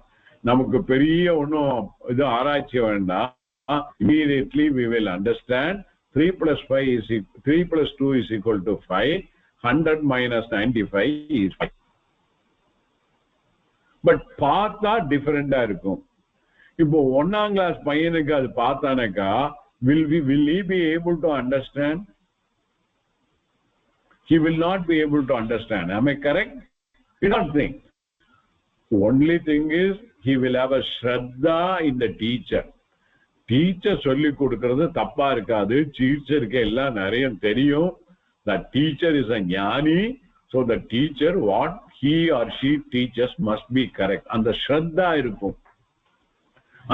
நமக்கு பெரிய ஒன்றும் இது ஆராய்ச்சி வேண்டாம், immediately we will understand 3 plus 2 is equal to 5, 100 minus 95 is 5. But பார்த்தா டிஃபரெண்டா இருக்கும். இப்போ 1ஆம் கிளாஸ் பையனுக்கு அது பார்த்தானக்கா will he be able to understand? He will not be able to understand. Am I correct? You don't think. Only thing is he will have a shraddha in the teacher. Teacher சொல்லி கொடுக்கிறது தப்பா இருக்காது, டீச்சருக்கு எல்லாம் நிறைய தெரியும். The teacher is a ஞானி, so the teacher what he or she teaches must be correct. அந்த ஸ்ரத்தா இருக்கும்,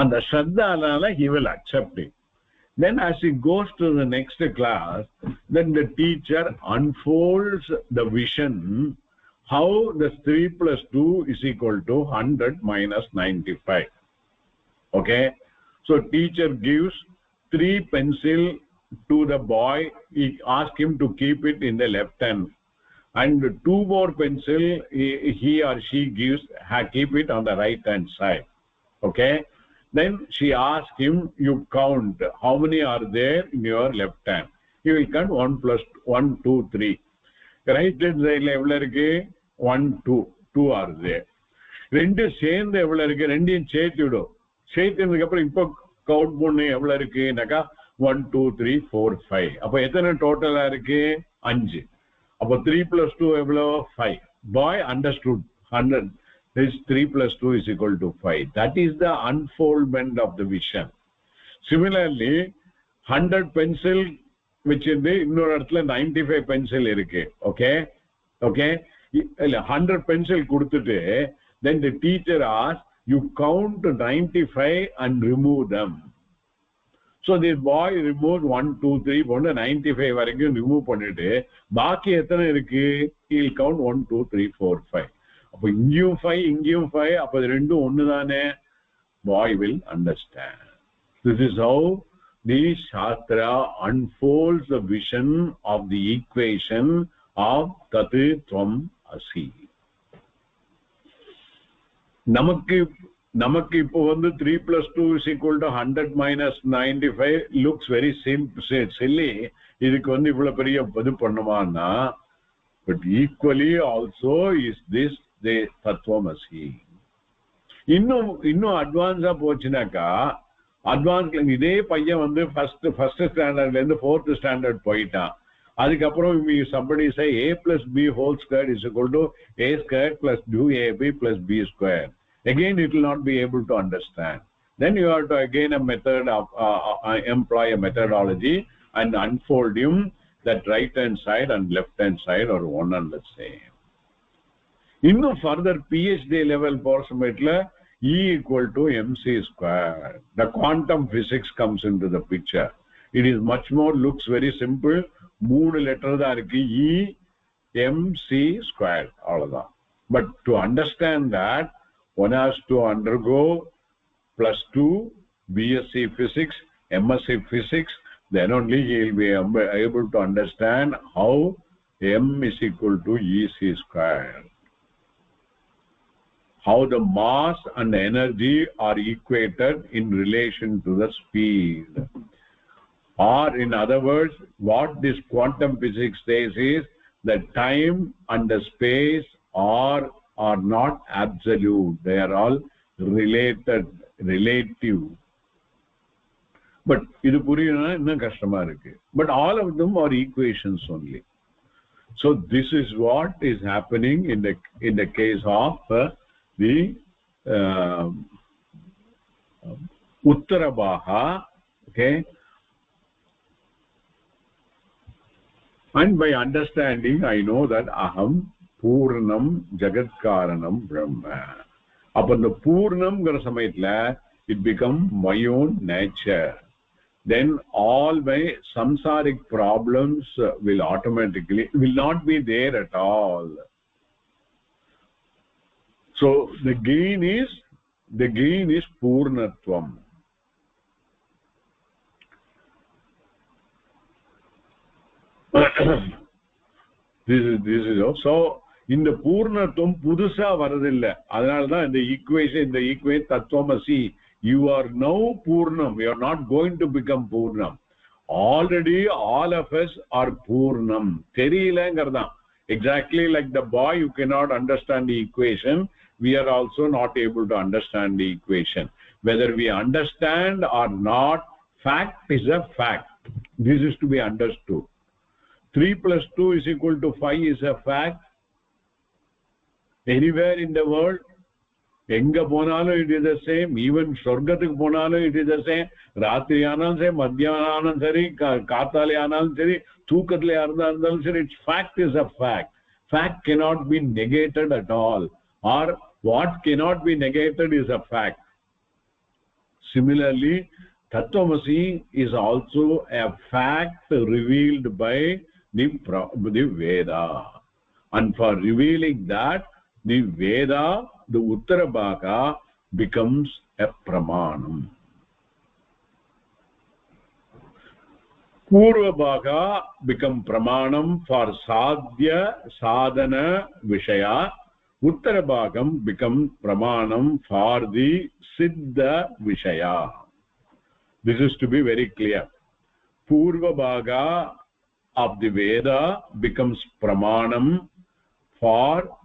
அந்த ஸ்ரத்தானால he will accept it. Then as he goes to the next class, then the teacher unfolds the vision how the 3 plus 2 is equal to 100 minus 95. Okay, so teacher gives 3 pencil to the boy. He asks him to keep it in the left hand, and 2 more pencil he or she gives, keep it on the right hand side. Okay, then she asks him, you count how many are there in your left hand. He will count 1 plus 1 2 3. Right hand side la evla irukku 1 2 are there. ரெண்டு சேர்ந்து எவ்வளவு இருக்கு, ரெண்டையும் சேர்த்துடும். சேர்த்ததுக்கு அப்புறம் இப்போ count பண்ணு எவ்வளவு இருக்குனாக்கா 1 2 3 4 5. அப்ப எத்தனை டோட்டலா இருக்கு? 5. அப்ப 3 plus 2 எவ்வளவு? 5. Boy understood 100. This 3 plus 2 is equal to 5. That is the unfoldment of the vision. Similarly, 100 pencil which in the இன்னொரு இடத்துல 95 pencil இருக்கு. Okay, okay, 100 pencil கொடுத்துட்டு then the teacher asks, you count 95 and remove them. So this boy removes 1 2 3 போன 95 வரைக்கும் remove பண்ணிட்டு பாக்கி எத்தனை இருக்கு? he will count 1 2 3 4 5. அப்ப இங்கேயும் 5 இங்கேயும் 5, அப்ப ரெண்டும் ஒண்ணுதானே? boy will understand. This is how the Shastra unfolds the vision of the equation of Tat Tvam Asi. நமக்கு இப்போ வந்து 3 plus 2 is equal to 100 minus 95 looks very silly. இதுக்கு வந்து இவ்வளவு பெரிய இது பண்ணுமான்னா, but equally also is this the Tattvamasi. இன்னும் அட்வான்ஸா போச்சுனாக்கா, அட்வான்ஸ்ல இதே பையன் வந்து ஃபர்ஸ்ட் ஸ்டாண்டர்ட்ல இருந்து 4th ஸ்டாண்டர்ட் போயிட்டான். அதுக்கப்புறம் somebody say a plus b whole squared is equal to a squared plus 2ab plus b squared. Again it will not be able to understand. Then you have to again a method of employ a methodology and unfold him that right hand side and left hand side are one and the same. இன்னும் further PhD level portion E equal to mc squared. The quantum physics comes into the picture. It is much more, looks very simple. 3 letter தான் இருக்கு, E mc squared, அவ்வளவுதான். But to understand that, one has to undergo +2 BSc physics, MSc physics, then only he will be able to understand how m is equal to EC squared. How the mass and energy are equated in relation to the speed. Or in other words, what this quantum physics says is that time and the space are not absolute. They are all relative. But idu puriyana inna kashthama irukku. But all of them are equations only. So this is what is happening in the case of the Uttarabaha. Okay, and by understanding I know that aham பூர்ணம் ஜகத்காரணம் பிரம்ம. அப்ப இந்த பூர்ணம்ங்கிற சமயத்துல it become my own nature. Then all my samsaric problems will not be there at all. So the gain is purnatvam. This is so இந்த பூர்ணத்துவம் புதுசா வரதில்லை. அதனாலதான் இந்த equation தத்துவமசி, you are now Purnam, you are not going to become Purnam. Already all of us are Purnam. தெரியலங்கிறதான். Exactly like the boy who cannot understand the equation, we are also not able to understand the equation. Whether we understand or not, fact is a fact. This is to be understood. 3 plus 2 is equal to 5 is a fact. Anywhere in the world, enga ponalum it is the same. Even சொர்க்கத்துக்கு போனாலும் it is the same. ராத்திரி ஆனாலும் சரி, மத்தியானம் ஆனாலும் சரி, காத்தாலே ஆனாலும் சரி, தூக்கத்திலே இருந்தாலும் சரி, its fact is a fact. Fact cannot be negated at all, or what cannot be negated is a fact. Similarly, Tattvamasi is also a fact revealed by the Veda. And for revealing that, the Veda, the Uttarabhaka, becomes a Pramanam. Purvabhaka become Pramanam for Sadhya, Sadhana, Vishaya. Uttarabhagam become Pramanam for the Siddha, Vishaya. This is to be very clear. Purvabhaga of the Veda becomes Pramanam for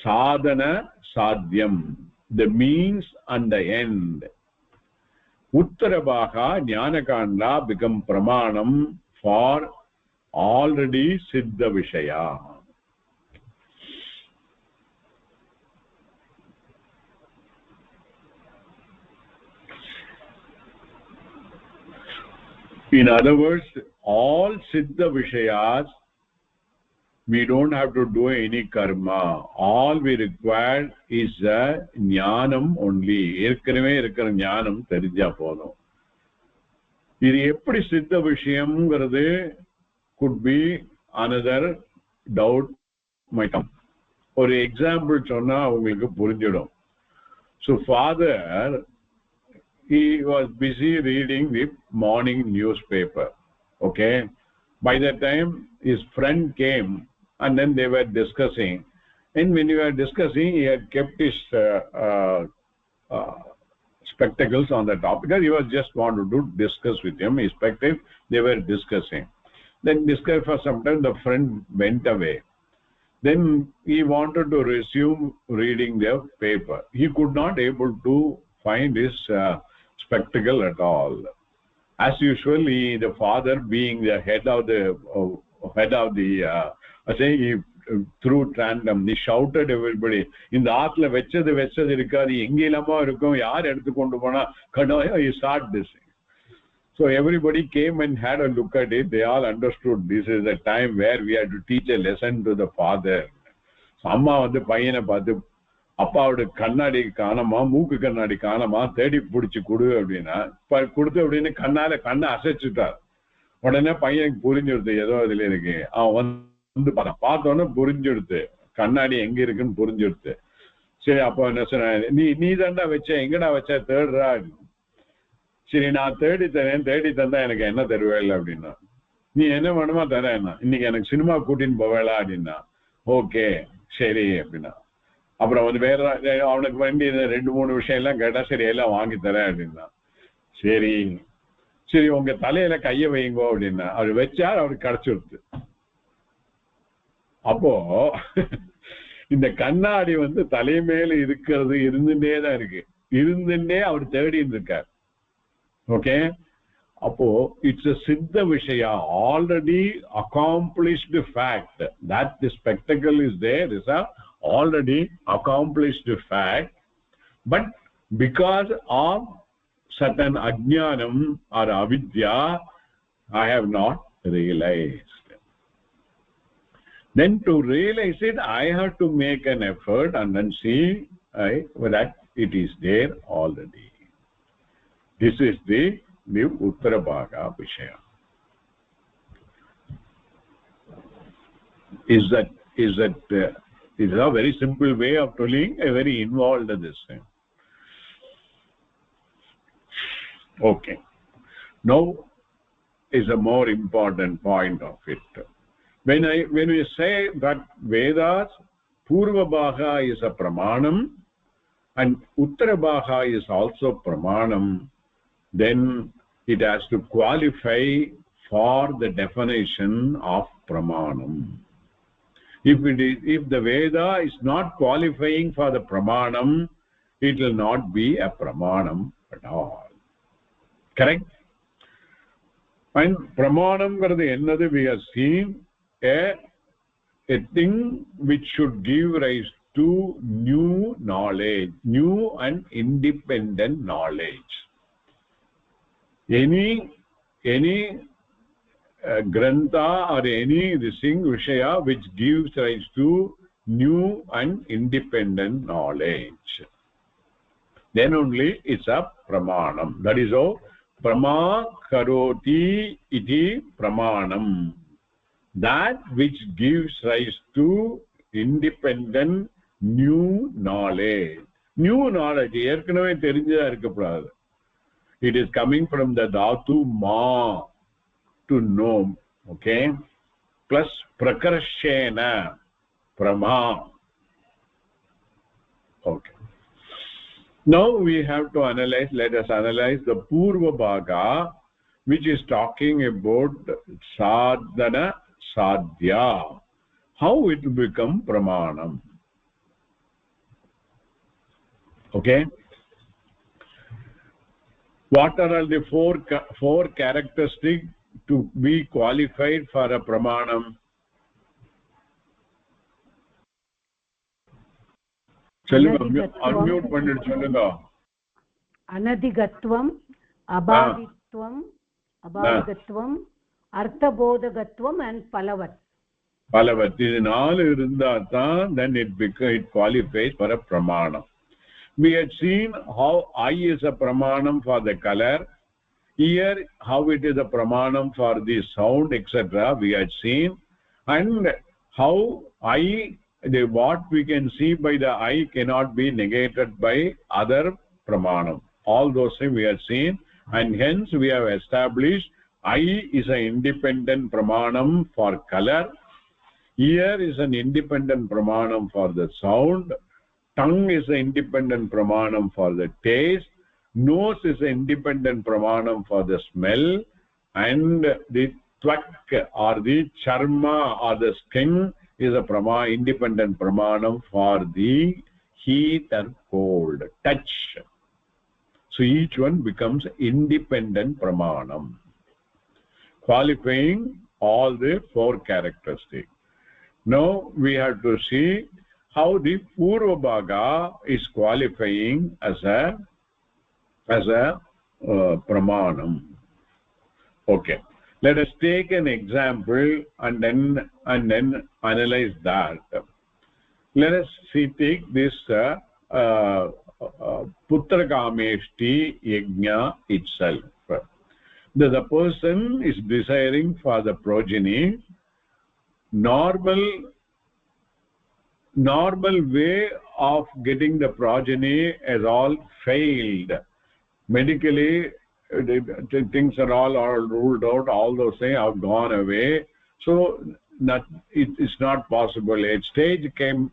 Sadhana, Sadhyam, the means and the end. Uttarabhaka, Jnanakanda become Pramanam for already Siddha Vishaya. In other words, all Siddha Vishayas, we don't have to do any karma. All we require is a jnanam only. Erkanave irukkira jnanam therinja podum. Idu eppadi Siddha Vishayamங்கிறது could be another doubt might come. ஒரு example சொன்னா உங்களுக்கு புரிஞ்சிடும். So father, he was busy reading the morning newspaper. Okay, by that time his friend came and then they were discussing, and when we were discussing, he had kept his spectacles on the top because he was just wanted to discuss with him his spectacles. They were discussing, then discussed for some time. The friend went away. Then he wanted to resume reading the paper. He could not able to find his spectacle at all. As usually, the father, being the head of the saying, he threw tandem, he shouted everybody, in the aatla vechadu irukadi engilama irukum yaar edukondu pona kadaya, he started this. So everybody came and had a look at it. They all understood this is a time where we had to teach a lesson to the father. Amma vandu paiyana paathu, அப்பாவோட கண்ணாடி காணமா, மூக்கு கண்ணாடி காணமா, தேடி பிடிச்சி கொடு அப்படின்னா கொடுத்து அப்படின்னு கண்ணை அசைச்சுட்டார். உடனே பையனுக்கு புரிஞ்சுடுது ஏதோ அதுல இருக்கு. அவன் வந்து பார்த்தோன்னே புரிஞ்சுடுது கண்ணாடி எங்க இருக்குன்னு புரிஞ்சுடுது. சரி, அப்போ என்ன சொன்ன, நீ தாண்டா வச்ச, எங்கடா வச்ச, தேடுறா. சரி, நான் தேடி தரேன், தேடி தந்தா எனக்கு என்ன தருவேல அப்படின்னா, நீ என்ன வேணுமா தரேன்னா, இன்னைக்கு எனக்கு சினிமா கூட்டின்னு போவேலா அப்படின்னா, ஓகே சரி அப்படின்னா. அப்புறம் வந்து வேற அவனுக்கு வேண்டிய 2-3 விஷயம் எல்லாம் கேட்டா, சரி எல்லாம் வாங்கி தரேன் அப்படின்னா. சரி சரி, உங்க தலையில கைய வைங்கோ அப்படின்னா, அவர் வச்சார், அவருக்கு கிடைச்சிருது. அப்போ இந்த கண்ணாடி வந்து தலைமையில இருக்கிறது இருந்துட்டே தான் இருக்கு, இருந்துட்டே அவர் தேடி இருக்கார். ஓகே, அப்போ இட்ஸ் a சித்த விஷயா, already accomplished fact that the spectacle is there is a already accomplished fact, but because of certain ajnanam or avidya, I have not realized. Then to realize it, I have to make an effort and then see that it is there already. This is the Uttarabhaga Vishaya. Is that is a very simple way of telling, a very involved this thing. Okay, now is a more important point of it. When we say that Vedas, Purvabhaga is a Pramanam and Uttarabhaga is also Pramanam, then it has to qualify for the definition of Pramanam. If the Veda is not qualifying for the Pramanam, it will not be a Pramanam at all. Correct? And Pramanam another we have seen a thing which should give rise to new knowledge, new and independent knowledge. Any grantha or any this thing vishaya which gives rise to new and independent knowledge, then only it's a pramanam. That is how Prama karoti iti pramanam. That which gives rise to independent new knowledge. New knowledge. ஏற்கனவே தெரிஞ்சதா இருக்கக்கூடாது. It is coming from the dhatu ma, to know. Okay. Plus prakarshena, prama. Okay. Now we have to analyze, let us analyze the Purva Bhaga, which is talking about sadhana sadhya. How it will become pramanam. Okay. What are all the four characteristics to be qualified for a pramanam? Unmute பண்ணிட்டு சொல்லுங்க. அனதிகத்துவம், அபாதித்வம், அபாதிகத்துவம், அர்த்தபோதகத்துவம் and பலவத். பலவத். இது நாலு இருந்தா தான் then it qualifies for a pramanam. We had seen how eye is a pramanam for the color. Here how it is a pramanam for the sound, etc. We had seen, and how eye, what we can see by the eye cannot be negated by other pramanam. All those things we have seen, and hence we have established eye is an independent pramanam for color. Ear is an independent pramanam for the sound. Tongue is an independent pramanam for the taste. Nose is an independent pramanam for the smell. And the tvak or the charma or the skin is a independent pramanam for the heat and cold, touch. So each one becomes independent pramanam, qualifying all the four characteristics. Now we have to see how the Purva Bhaga is qualifying as a pramanam. Okay. Let us take an example and then analyze that. Let us take this Putrakameshti Yajna itself. The person is desiring for the progeny. Normal way of getting the progeny has all failed. Medically, things are all ruled out. All those things have gone away. So it's not possible. A stage came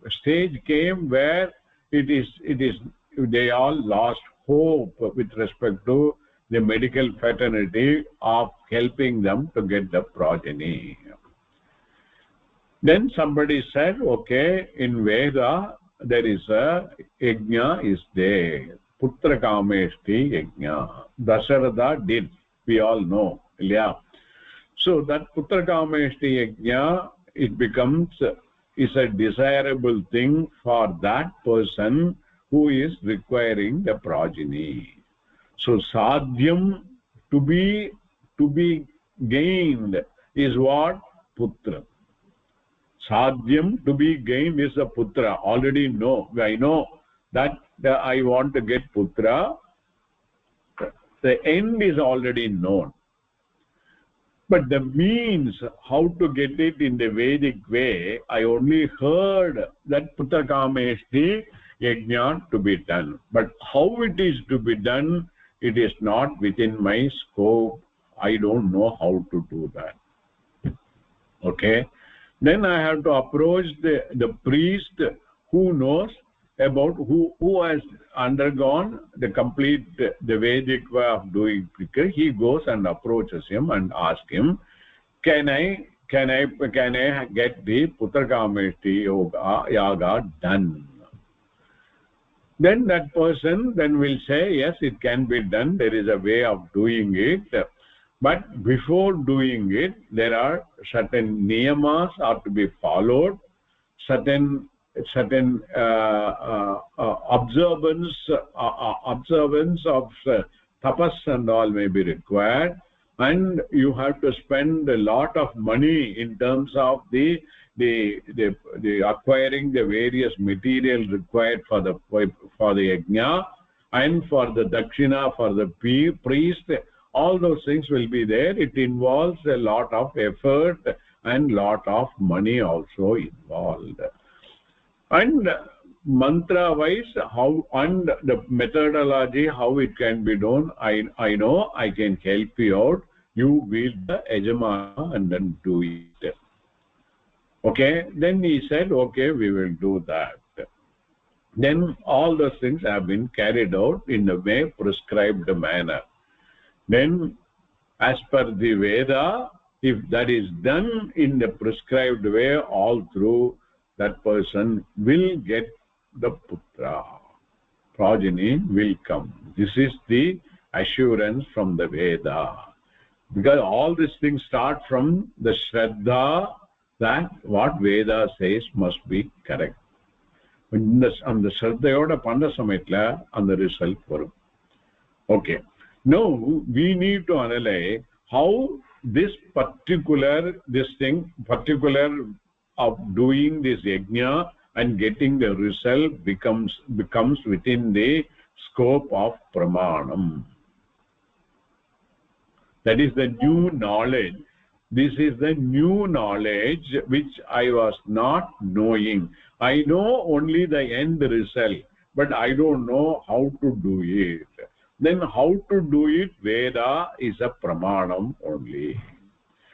where they all lost hope with respect to the medical fraternity of helping them to get the progeny. Then somebody said, okay, in Veda there is a yajna is there. Putra Kameshti yajna. Dasharatha did. We all know. Yeah. So that Putra Kameshti yajna, it is a desirable thing for that person who is requiring the progeny. So sadhyam to be gained is what? Putra. Sadhyam to be gained is a putra. Already know. I know that I want to get putra. The end is already known. But the means how to get it in the Vedic way, I only heard that Putra Kameshti yajna to be done. But how it is to be done, it is not within my scope. I don't know how to do that. Okay. Then I have to approach the priest who knows about who has undergone the complete the Vedic way of doing. He goes and approaches him and asks him, can I get the Putra Kameshti yaga done? Then that person then will say, yes, it can be done. There is a way of doing it. But before doing it, there are certain niyamas are to be followed, certain observance of tapas and all may be required, and you have to spend a lot of money in terms of the acquiring the various material required for the yajna and for the dakshina for the priest. all those things will be there. It involves a lot of effort and lot of money also involved. And mantra wise, how and the methodology, how it can be done, I know I can help you out. You be the Yajamana and then do it. Okay, then he said, okay, we will do that. Then all those things have been carried out in the way prescribed manner. Then as per the Veda, if that is done in the prescribed way all through, that person will get the putra. Progeny will come. This is the assurance from the Veda. Because all these things start from the Shraddha that what Veda says must be correct. And the Shraddhayoda Panda Samitla and the result for. Okay. Now we need to analyze how this particular of doing this yajna and getting the result becomes within the scope of pramanam. That is the new knowledge. This is the new knowledge which I was not knowing. I know only the end result, but I don't know how to do it. Then how to do it? Veda is a pramanam only.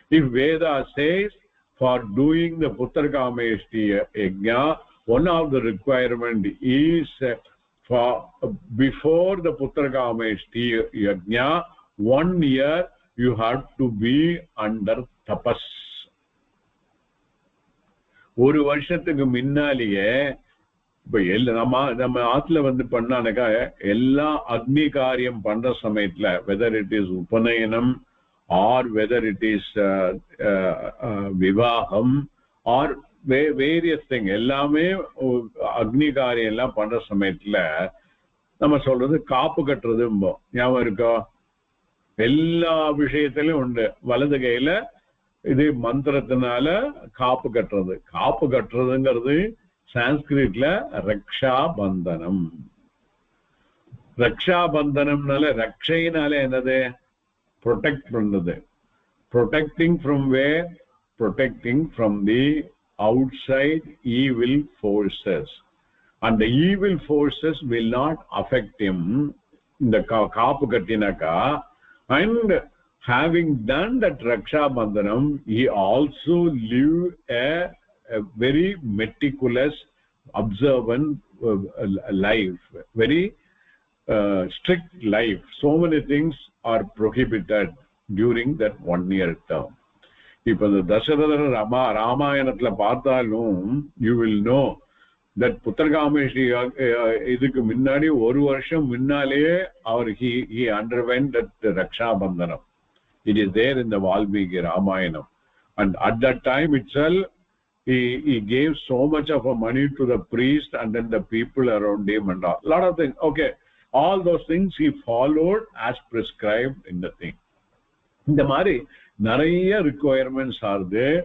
If Veda says for doing the Putrakameshti yajna, one of the requirement is for before the Putrakameshti yajna, 1 year you have to be under tapas. ஒரு வருஷத்துக்கு முன்னாலேயே இப்ப நம்ம ஆத்துல வந்து பண்ணானக்கா எல்லா அக்னி காரியம் பண்ற சமயத்துல whether it is உபநயனம் or whether it is விவாகம் or various thing எல்லாமே அக்னி காரியம் எல்லாம் பண்ற சமயத்துல நம்ம சொல்றது காப்பு கட்டுறது ஞாபகம் இருக்கோ? எல்லா விஷயத்திலும் உண்டு. வலது கையில இது மந்திரத்தினால காப்பு கட்டுறதுங்கிறது சான்ஸ்கிரிட்ல ரக்ஷா பந்தனம். ரக்ஷா பந்தனம்னால ரக்ஷைனால என்னது? protect பண்றது. protecting from where? protecting from the outside evil forces, and the evil forces will not affect him in the காப்பு கட்டினாக்கா. And having done that raksha bandhanam, he also lived a very meticulous, observant life, very strict life. So many things are prohibited during that 1 year term. If the Dasharatha Ramayanathla paarthalum, you will know that Putrakameshti idukku munnadi oru varsham munnale he underwent that raksha bandhanam. It is there in the Valmiki Ramayanam, and at that time itself he gave so much of a money to the priest and then the people around him and a lot of things. Okay, all those things he followed as prescribed in the thing. இந்த மாதிரி நிறைய requirements are there.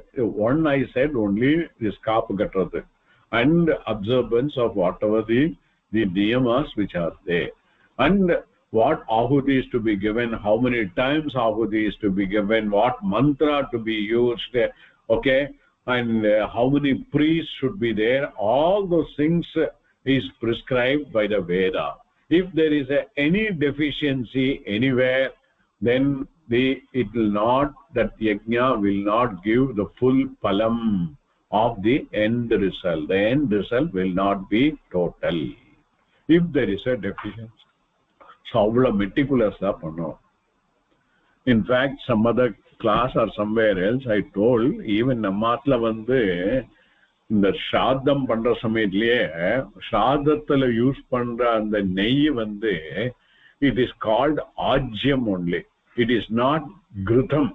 One I said only this காப்பு கட்டுறது and observance of whatever the niyamas which are there, and what ahuti is to be given, how many times ahuti is to be given, what mantra to be used, okay, and how many priests should be there. All those things is prescribed by the Veda. If there is any deficiency anywhere, then it will not, that yajna will not give the full phalam of the end result. The end result will not be total if there is a deficiency. So avula meticulous da pannom. In fact, some other class or somewhere else I told, even nammatla vandu இந்த ஸ்ராத்தம் பண்ற சமயத்திலேயே ஸ்ராத்தத்துல use பண்ற அந்த நெய் வந்து it is called ajyam only. It is not ghritam,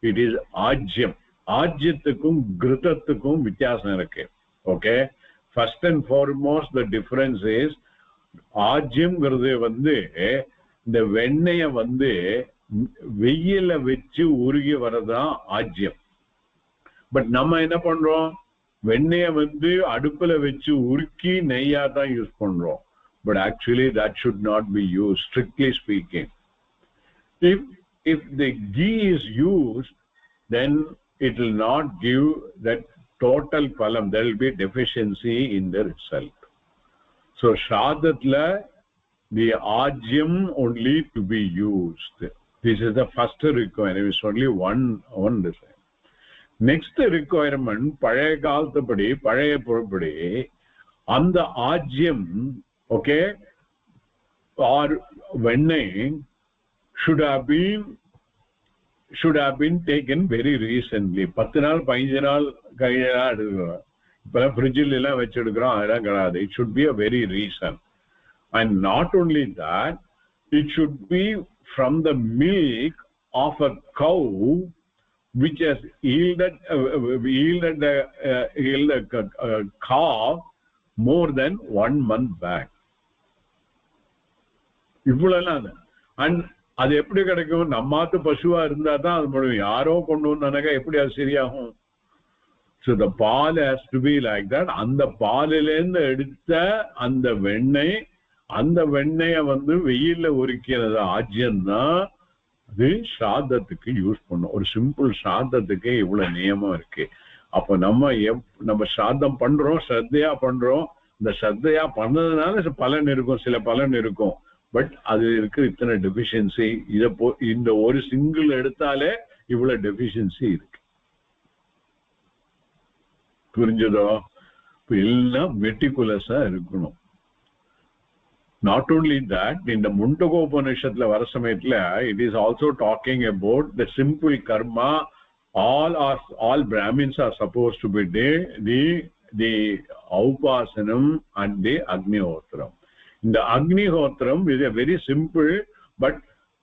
it is ajyam. ஆஜ்யத்துக்கும் கிருதத்துக்கும் வித்தியாசம் இருக்கு. Okay, first and foremost the difference is ஆஜ்யம்ங்கிறது வந்து இந்த வெண்ணெய வந்து வெயில வச்சு உருகி வரதான் ஆஜ்யம். பட் நம்ம என்ன பண்றோம்? வெண்ணெய வந்து அடுப்புல வச்சு உருக்கி நெய்யா தான் யூஸ் பண்றோம். But actually that should not be used, strictly speaking. If if the ghee is used, then it will not give that total phalam. There will be deficiency in the result. So shraddhatla the ajyam only to be used. This is the first requirement. It's only one design. Next requirement, பழைய காலத்துப்படி பழைய பொறுப்படி அந்த ஆஜ்யம், okay, or வெண்ணெய் should have been taken very recently. 10 நாள் 15 நாள் கழிஞ்சா எடுக்கிறோம். இப்பெல்லாம் ஃப்ரிட்ஜில் எல்லாம் வச்சு எடுக்கிறோம், அதெல்லாம் கிடையாது. It should be a very recent. And not only that, it should be from the milk of a cow which has yielded a calf more than 1 month back. இவ்வளவுதான். And அது எப்படி கிடைக்கும்? நம்மாத்து பசுவா இருந்தா தான் அது முடியும். யாரோ கொண்டு வந்தானக்கா எப்படி அது சரியாகும்? So the ball has to be like that. அந்த பாலிலேருந்து எடுத்த அந்த வெண்ணெய், அந்த வெண்ணெய வெயில்ல உரிக்கிறது ஆஜ்யம்தான். அது ஸ்ராத்தத்துக்கு யூஸ் பண்ணும். ஒரு சிம்பிள் ஸ்ராத்தத்துக்கு இவ்வளவு நியமம் இருக்கு. அப்ப நம்ம ஸ்ராத்தம் பண்றோம், ஸ்ரத்தையா பண்றோம். இந்த ஸ்ரத்தையா பண்ணதுனால பலன் இருக்கும், சில பலன் இருக்கும். பட் அது இருக்கு இத்தனை டெபிஷியன்சி. இந்த ஒரு சிங்கிள் எடுத்தாலே இவ்வளவு டெபிஷியன்சி இருக்கு. புரிஞ்சதோ? எல்லாம் மெட்டிகுலஸா இருக்கணும். Not only that, in the Mundagopanishadla vara samayathila it is also talking about the simple karma. All Brahmins are supposed to be the Aupasanam and the Agnihotram. In the Agnihotram is a very simple, but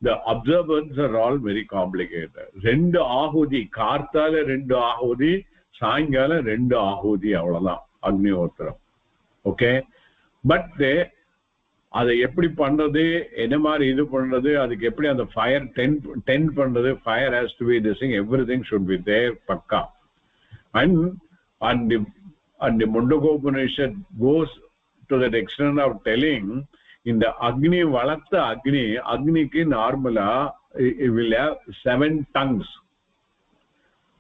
the observance are all very complicated. Rendu ahudi, kartala rendu ahudi, சாயங்கால 2 ஆகுதி, அவ்வளவுதான் அக்னிஹோத்திரம். Okay, but அதை எப்படி பண்றது, என்ன மாதிரி இது பண்றது, அதுக்கு எப்படி அந்த ஃபயர் டென் பண்றது, fire has to be this thing, everything should be there பக்கா. And the Mundagopanishad goes to that extent of telling, in the Agni வளர்த்த அக்னிக்கு நார்மலா it will have 7 tongues.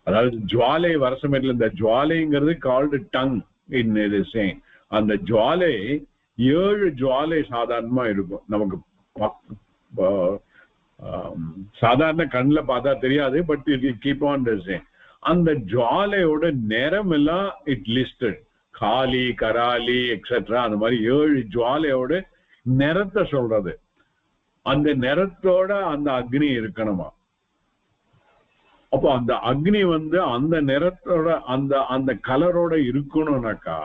அதாவது ஜுவாலை வரசமேட்டில் இந்த ஜுவாலைங்கிறது கால்டு டங் இன் இது சேம். அந்த ஜுவாலை 7 ஜுவாலை சாதாரணமா இருக்கும். நமக்கு சாதாரண கண்ணில் பார்த்தா தெரியாது, but it keep on the same. அந்த ஜுவாலையோட நிறம் எல்லாம் இட் லிஸ்டட், காலி, கராலி எக்ஸெட்ரா. அந்த மாதிரி 7 ஜுவாலையோட நிறத்தை சொல்றது. அந்த நிறத்தோட அந்த அக்னி இருக்கணுமா. அப்போ அந்த அக்னி அந்த நிறத்தோட அந்த கலரோட இருக்கணும்னாக்கா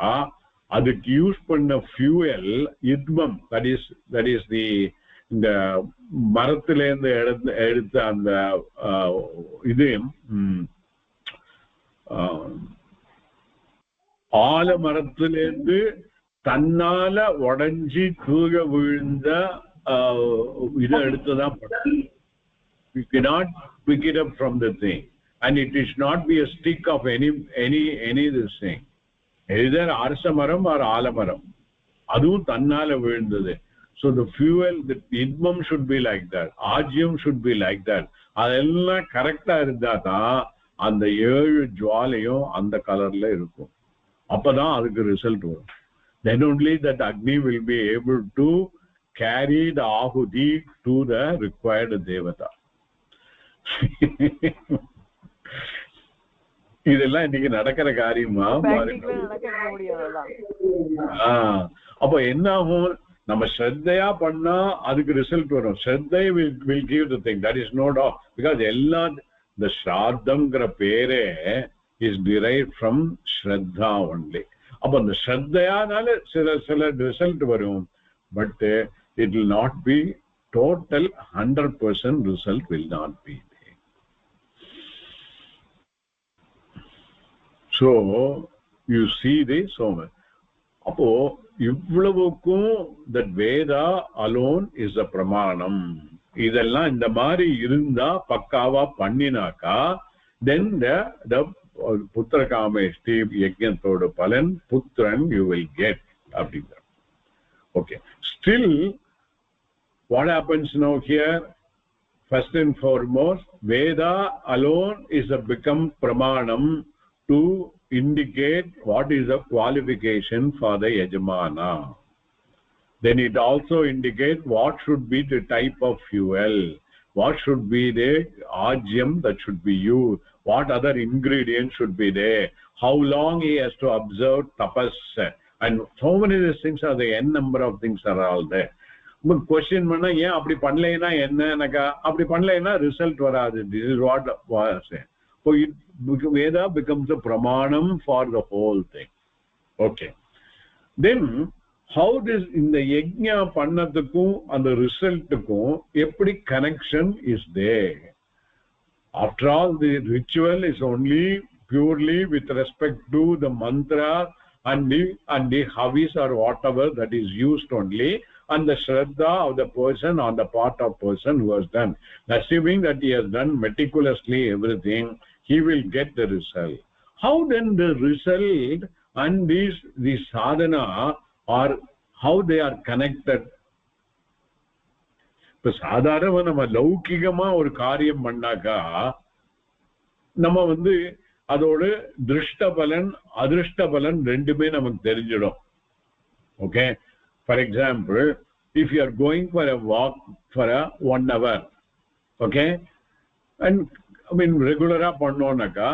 அதுக்கு யூஸ் பண்ண ஃபியூயல் இத்மம், தட் இஸ் தி இந்த மரத்திலேருந்து எடுத்த அந்த இது ஆலமரத்திலேருந்து தன்னால உடைஞ்சி கீழே விழுந்த இதை எடுத்துதான். We cannot pick it up from the thing, and it is not be a stick of any this thing, either arasamaram or alamaram, adum tannala viழுந்தது. So the fuel, the idmam should be like that, ajyam should be like that. adella correct ah irundha da and 7 jwalayum and colorla irukum. appada adukku result varum. Then only that agni will be able to carry the ahuti to the required devata. இதெல்லாம் இன்னைக்கு நடக்கிற காரியமா? அப்ப என்ன ஆகும், நம்ம ஸ்ரத்தையா பண்ணா அதுக்கு ரிசல்ட் வரும். ஸ்ரத்தை will give the thing, that is no doubt, because எல்லாம் the ஸ்ராத்தம்ங்கிற பேரே is derived from Shraddha only. அப்ப அந்த ஸ்ரத்தையானால சில ரிசல்ட் வரும், but it will not be total 100% result will not be. So you see this so much. அப்போ இவ்வளவுக்கும் that Veda alone is a pramanam. இதெல்லாம் இந்த மாதிரி இருந்தா பக்காவா பண்ணினாக்கா then the புத்திர காமேஷ்டி யஜ்ஞத்தோட பலன் புத்திரன் you will get அப்படிங்கிற. Okay, still what happens now here? first and foremost, Veda alone is a become pramanam to indicate what is the qualification for the Yajamana. Then it also indicates what should be the type of fuel, what should be the ajyam that should be used, what other ingredients should be there, how long he has to observe tapas, and so many things are the n number of things are all there. But question பண்ணா ஏன் அப்படி பண்ணலைன்னா என்னக்கா அப்படி பண்ணலைன்னா result வராது. This is what was saying. So it, Veda becomes a pramanam for the whole thing. Okay. Then how this in the yajna பண்ணதுக்கும் அந்த ரிசல்ட்டுக்கும் எப்படி connection is there? After all, the ritual is only purely with respect to the mantra and the havis or whatever that is used only, and the shraddha of the person on the part of person who has done. Assuming that he has done meticulously everything, he will get the result. How then the result and the sadhana are, how they are connected? இப்ப சாதாரணமா நம்ம லௌகிகமா ஒரு காரியம் பண்ணாக்கா நம்ம அதோட திருஷ்ட பலன் அதிருஷ்ட பலன் ரெண்டுமே நமக்கு தெரிஞ்சிடும். Okay, for example, if you are going for a walk for a 1 hour, okay, and I mean regular pannonaka,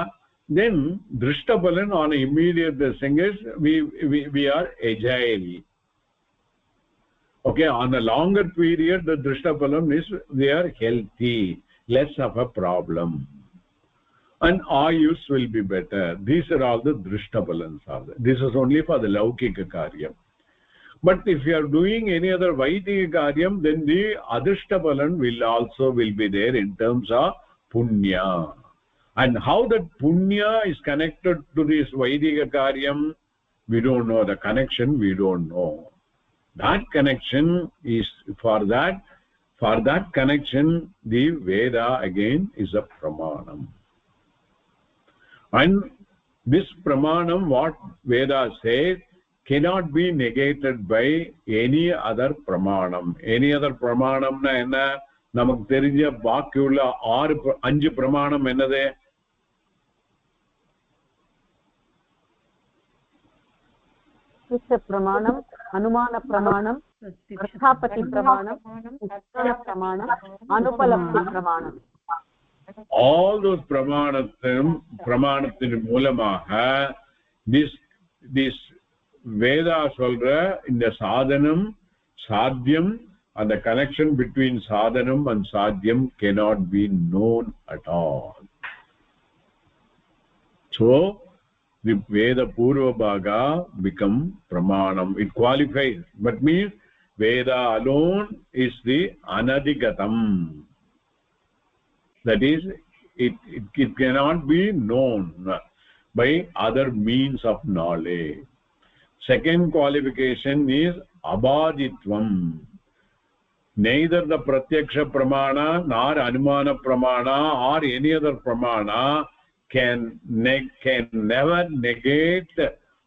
then drishta balan on immediate thing is we are agile. Okay, on a longer period the drishta balan is we are healthy, less of a problem, and ayus will be better. These are all the drishta balans are there. This is only for the laukika karyam. But if you are doing any other Vaidika karyam, then the adrishta balan will also be there in terms of punya. And how that punya is connected to this Vaidika karyam, we don't know. The connection we don't know. That connection is for that connection the Veda again is a pramanam. And this pramanam, what Veda says, cannot be negated by any other pramanam. Any other pramanam na enna namak therinja baakiyulla 5 pramanam ennade? Sisya pramanam, anumana pramanam, arthapati pramanam, uttara pramanam, anupalapti pramanam. All those pramanathin moolamaga this Veda solra in the sadhanam sadhyam, and the connection between sadhanam and sadhyam cannot be known at all. So the Veda Purva Bhaga become pramanam. It qualifies, but means Veda alone is the anadigatam. That is, it cannot be known by other means of knowledge. Second qualification is abhaditvam. Neither the pratyaksha pramana nor anumana pramana or any other pramana can never negate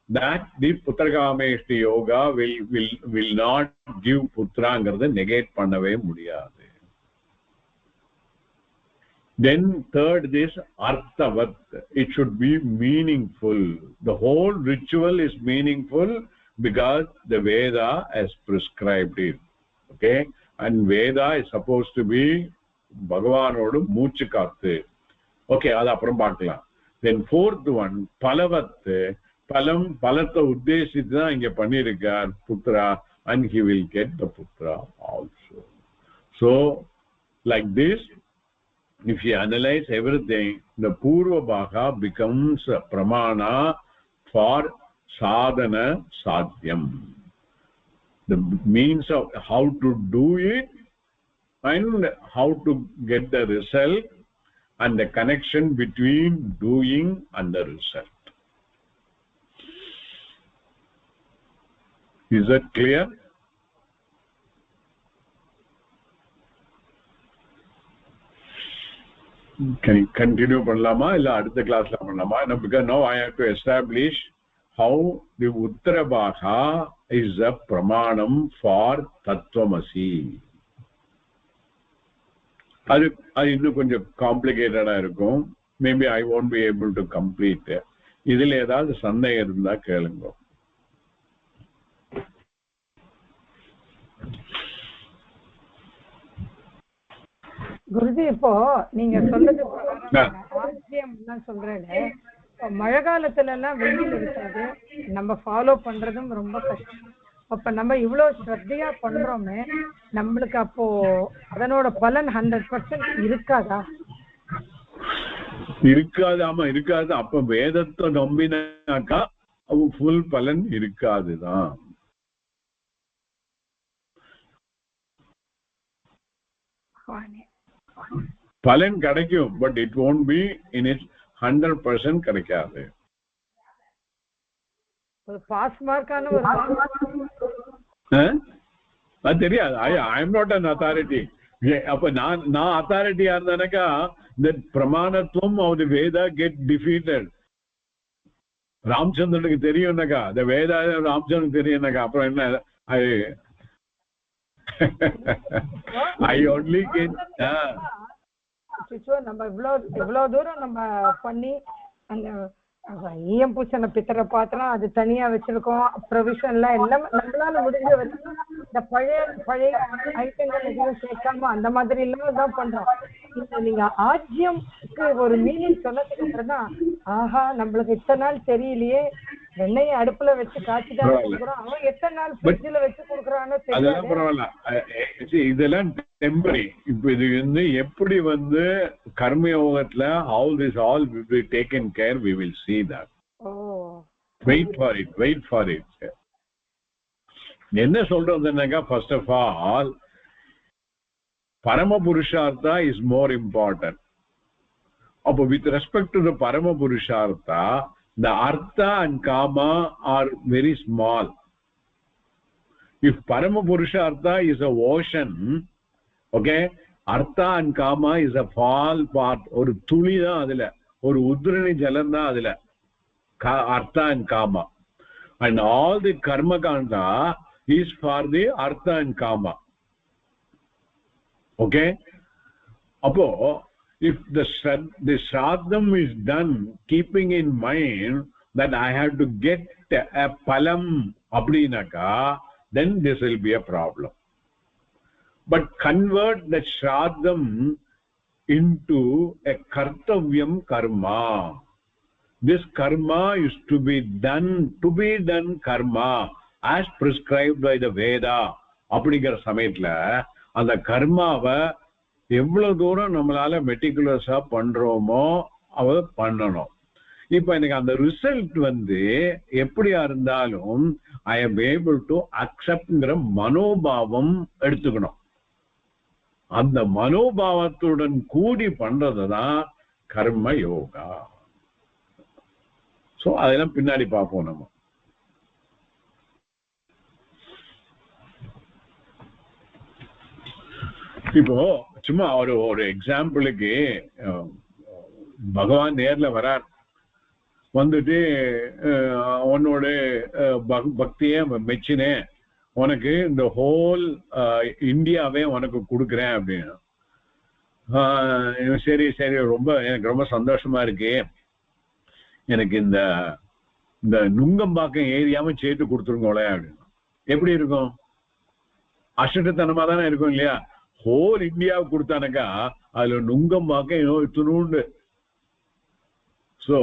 that the putragameshti yoga will not give putra angrada negate pannave mudiyadu. Then third is arthavat. It should be meaningful. The whole ritual is meaningful because the Veda has prescribed it. Okay, and Veda is supposed to be Bhagavanodu moochu kaathu. Okay, adu appuram paakalam. Then fourth one, palavat. Palatha uddeshithu dhaan inge pannirukar putra, and he will get the putra also. So like this, if you analyze everything, the Purva Bhaga becomes a pramana for sadhana sadhyam. The means of how to do it and how to get the result, and the connection between doing and the result. Is that clear? Can you continue pannalama illa adutha class la pannalama? No, because now I have to establish how the Uttara Bhaga is a pramanam for Tattvamasi. அது இன்னும் கொஞ்சம் காம்ப்ளிகேட்டடா இருக்கும். Maybe I won't be able to complete. இதுல ஏதாவது சந்தேகம் இருந்தா கேளுங்க. குருஜி இப்போ நீங்க சொல்றது ஆச்சரியம் சொல்றேன்னு, மழை காலத்துல எல்லாம் வெயில் இருக்காது, நம்ம ஃபாலோ பண்றதும் ரொம்ப கஷ்டம். அப்ப நம்ம இவ்வளவு ஸ்ரத்தையா பண்றோமே, நம்மளுக்கு அப்போ அதனோட பலன் 100% இருக்காதா? இருக்காது. ஆமா இருக்காது. அப்ப வேதத்தை நம்பினாக்கா ஃபுல் பலன் இருக்காதுதான். பலன் கிடைக்கும், but it won't be in its 100% கிடைக்காது. ஒரு பாஸ் மார்க்கான ஒரு அது தெரியாது. I am not an authority. அப்ப நான் அத்தாரிட்டியா இருந்தானாக்கா the பிரமாணத்துவம் of the Veda get defeated. ராமச்சந்திரனுக்கு தெரியும்னாக்கா, the Veda ராமச்சந்திரனுக்கு தெரியும்னாக்கா அப்புறம் என்ன? I only can நம்ம இவ்வளவு தூரம் நம்ம பண்ணி அந்த ஈயம் பூசண பித்தரை பாத்திரம் அது தனியா வச்சிருக்கோம், ப்ரொவிஷன்லாம் எல்லாம் நம்மளால முடிஞ்ச வச்சு இந்த பழைய ஐட்டங்கள் எதுவும் சேர்க்காம அந்த மாதிரி எல்லாம் தான் பண்றோம். இந்த நீங்க ஆஜ்யம்க்கு ஒரு மீனிங் சொன்னதுக்கு அப்புறம் தான், ஆஹா நம்மளுக்கு இத்தனை நாள் தெரியலையே, வெண்ணையை அடுப்புல வச்சு காய்ச்சிதான் கொடுக்குறோம், அவன் எத்தனை நாள் ஃப்ரிட்ஜ்ல வச்சு கொடுக்குறான்னு அதெல்லாம் பரவாயில்ல. இதெல்லாம் டெம்பரரி. இப்ப இது வந்து எப்படி வந்து கர்மயோகத்துல how this all will be taken care, we will see that. wait for it. என்ன சொல்றதுன்னாக்கா, first of all parama purushartha is more important. அப்போ with respect to the parama purushartha, the artha and kama are very small. If parama purushartha is a ocean, okay, artha and kama is a small part. ஒரு துளி தான் அதுல, ஒரு உத்ரணி ஜலம் தான் அதுல artha and kama, and all the karma kanda is for the artha and kama. Okay, appo if the shraddham is done keeping in mind that I have to get a palam abdinaka, then this will be a problem. But convert the shraddham into a kartavyam karma. This karma is to be done karma as prescribed by the Veda. அப்படிங்கிற சமயத்துல அந்த கர்மாவை எவ்வளவு தூரம் நம்மளால மெட்டிகுலஸா பண்றோமோ அவ பண்ணணும். இப்ப எனக்கு அந்த ரிசல்ட் வந்து எப்படியா இருந்தாலும் ஐ am able to acceptங்கிற மனோபாவம் எடுத்துக்கணும். அந்த மனோபாவத்துடன் கூடி பண்றதுதான் கர்ம யோகா. சோ அதெல்லாம் பின்னாடி பார்ப்போம் நம்ம. இப்போ சும்மா ஒரு எக்ஸாம்பிளுக்கு, பகவான் நேர்ல வரார், வந்துட்டு உன்னோட பக்தியை மெச்சினேன், உனக்கு இந்த ஹோல் இந்தியாவே உனக்கு கொடுக்குறேன் அப்படின்னு. சரி சரி, எனக்கு ரொம்ப சந்தோஷமா இருக்கு, எனக்கு இந்த நுங்கம்பாக்கம் ஏரியாவும் சேர்த்து கொடுத்துருங்கோளே அப்படின்னு. எப்படி இருக்கும்? அஷ்டத்தனமா தானே இருக்கும் இல்லையா? ஹோல் இந்தியாவுக்கு கொடுத்தானக்கா அதுல Nungambakkam இத்துணுண்டு. So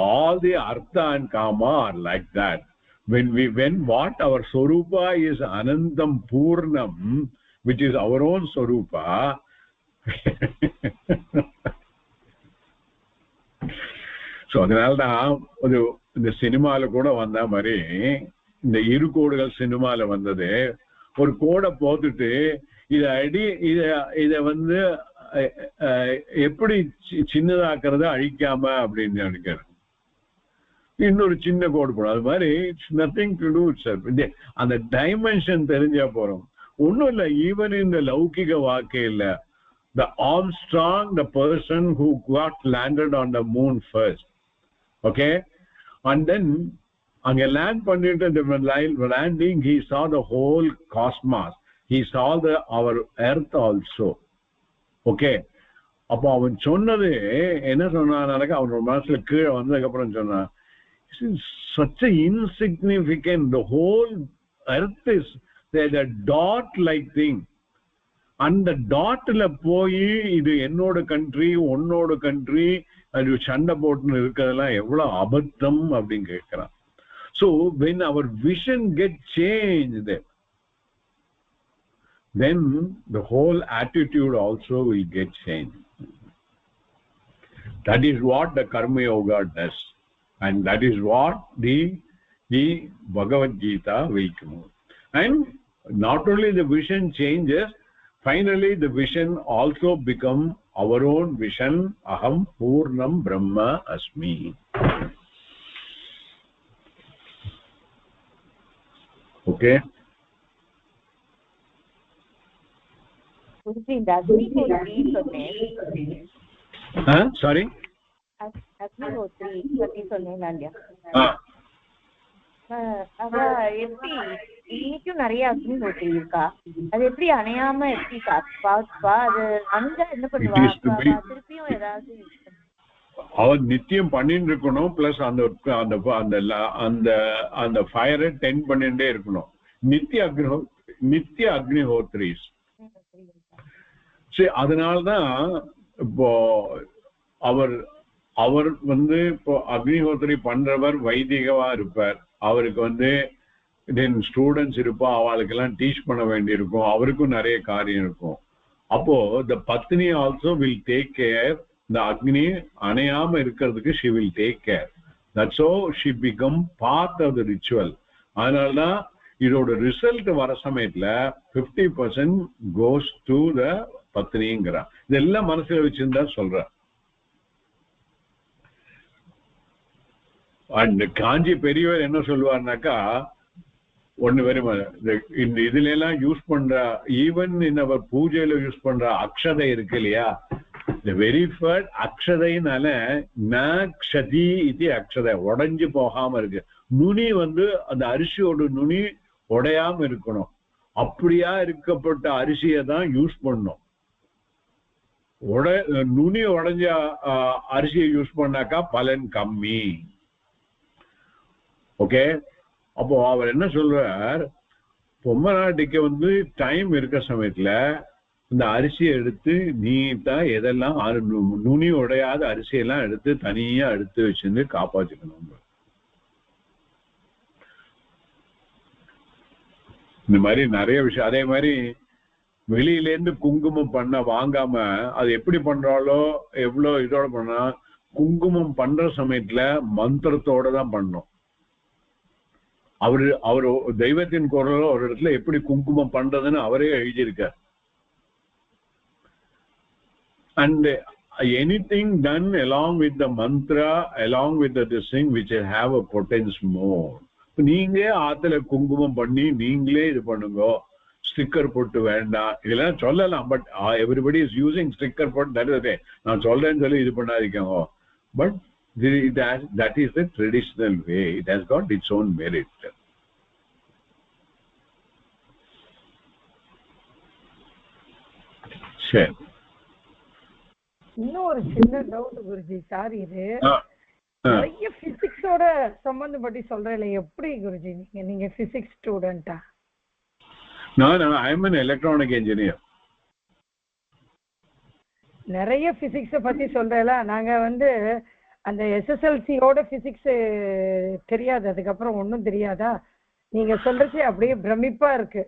all the artha and kama are like that. When what our swarupa is anantam purnam, which is our own swarupa, so அதனால்தான் இந்த சினிமால கூட வந்த மாதிரி, இந்த இரு கோடுகள் சினிமால வந்தது, ஒரு கோடை போட்டுட்டு இத வந்து எப்படி சின்னதாக்குறத அழிக்காம அப்படின்னு நினைக்கிறேன். இன்னொரு சின்ன கோடு போடும். அது மாதிரி நத்திங் டு டூ சார். அந்த டைமென்ஷன் தெரிஞ்சா போறோம். ஒன்றும் இல்லை. ஈவன் இந்த லௌகிக வாக்கையில் the Armstrong, the person who got landed on the moon first, okay, and then அங்க லேண்ட் பண்ணிட்டு landing, he saw the whole cosmos, he saw our earth also. Okay அப்போ அவன் சொன்னது என்ன சொன்னான்னாக்க அவனோட மனசுல கீழே வந்ததுக்கு அப்புறம் சொன்னான் such a insignificant, the whole earth is a dot like thing. அந்த டாட்ல போய் இது என்னோட கண்ட்ரி உன்னோட கண்ட்ரி அது சண்டை போட்டுன்னு இருக்கிறதெல்லாம் எவ்வளவு அபத்தம் அப்படின்னு கேட்கிறான். So when our vision get changed, then the whole attitude also will get changed. That is what the Karma Yoga does, and that is what the Bhagavad Gita will come. And not only the vision changes, finally the vision also become our own vision. Aham Purnam Brahma Asmi. Okay. இந்த அக்னிஹோத்ரி சொன்னேன். Sorry. Agnihotri பத்தி சொன்னேன் இல்லையா? அவ எப்படி இன்னைக்கும் நிறைய அக்னிஹோத்ரி இருக்கா? அது எப்படி அணையாம எப்படி பாப்பா? அது அங்க என்ன பண்ணுவா? திருப்பியும் ஏதாவது அவன் நித்தியம் பண்ணிட்டு இருக்கணும். பிளஸ் அந்த அந்த அந்த ஃபயரை டென் பண்ணிட்டே இருக்கணும். நித்திய அக்னிஹோத்ரிஸ். சரி, அதனால்தான் இப்போ அவர் இப்போ அக்னிஹோத்ரி பண்றவர் வைதிகவா இருப்பார். அவருக்கு தென் ஸ்டூடெண்ட்ஸ் இருப்பா, அவளுக்கெல்லாம் டீச் பண்ண வேண்டியிருக்கும். அவருக்கும் நிறைய காரியம் இருக்கும். அப்போ த பத்னி ஆல்சோ வில் டேக் கேர். இந்த அக்னி அணையாம இருக்கிறதுக்கு she will take care. That's how she become part of the ritual. அதனாலதான் இதோட ரிசல்ட் வர சமயத்துல 50% கோஸ் டு த பத்னிங்கிறான். இதெல்லாம் மனசுல வச்சிருந்தா சொல்ற. அண்ட் காஞ்சி பெரியவர் என்ன சொல்லுவார்னாக்கா, ஒண்ணு வருமா இந்த இதுல எல்லாம் யூஸ் பண்ற, ஈவன் இந்த பூஜையில யூஸ் பண்ற அக்ஷதை இருக்கு இல்லையா, இந்த வெரி ஃபர்ஸ்ட் அக்ஷதைனால நக்ஷதி இது அக்ஷதை உடைஞ்சு போகாம இருக்கு. நுனி அந்த அரிசியோட நுனி உடையாம இருக்கணும். அப்படியா இருக்கப்பட்ட அரிசியை தான் யூஸ் பண்ணணும். நுனி உடைஞ்ச அரிசியை யூஸ் பண்ணாக்கா பலன் கம்மி. ஓகே, அப்போ அவர் என்ன சொல்றார், பொம்மநாட்டிக்கு டைம் இருக்க சமயத்துல இந்த அரிசியை எடுத்து நீட்டா எதெல்லாம் நுனி உடையாத அரிசியெல்லாம் எடுத்து தனியா எடுத்து வச்சிருந்து காப்பாத்திக்கணும். இந்த மாதிரி நிறைய விஷயம். அதே மாதிரி வெளியிலேருந்து குங்குமம் பண்ண வாங்காம அது எப்படி பண்றாலோ எவ்வளவு இதோட பண்ணா, குங்குமம் பண்ற சமயத்துல மந்திரத்தோட தான் பண்ணணும். அவரு தெய்வத்தின் குரலோ ஒரு இடத்துல எப்படி குங்குமம் பண்றதுன்னு அவரே எழுதியிருக்கார். And anything done along with the mantra, along with this thing which will have a potence more. நீங்களே ஆத்துல குங்குமம் பண்ணி நீங்களே இது பண்ணுங்க, ஸ்டிக்கர் போட்டு வேண்டாம் இதெல்லாம் சொல்லலாம். But everybody is using sticker போட்டு, தட் இஸ் ஓகே. நான் சொல்றேன்னு சொல்லி இது பண்ணாதீங்க. But that is the traditional way. It has got its own merit. சரி, இன்னும் ஒரு சின்ன டவுட் குருஜி, சாரி. இது நிறைய பிசிக்ஸோட சம்பந்தப்பட்டு சொல்றேன், எப்படி குருஜி? நீங்க பிசிக்ஸ் ஸ்டூடெண்டா? I am an electronic engineer. நிறைய பிசிக்ஸ பத்தி சொல்றேல. நாங்க அந்த எஸ்எஸ்எல்சியோட பிசிக்ஸ் தெரியாது, அதுக்கப்புறம் ஒன்றும் தெரியாதா? நீங்க சொல்றது அப்படியே பிரமிப்பா இருக்கு.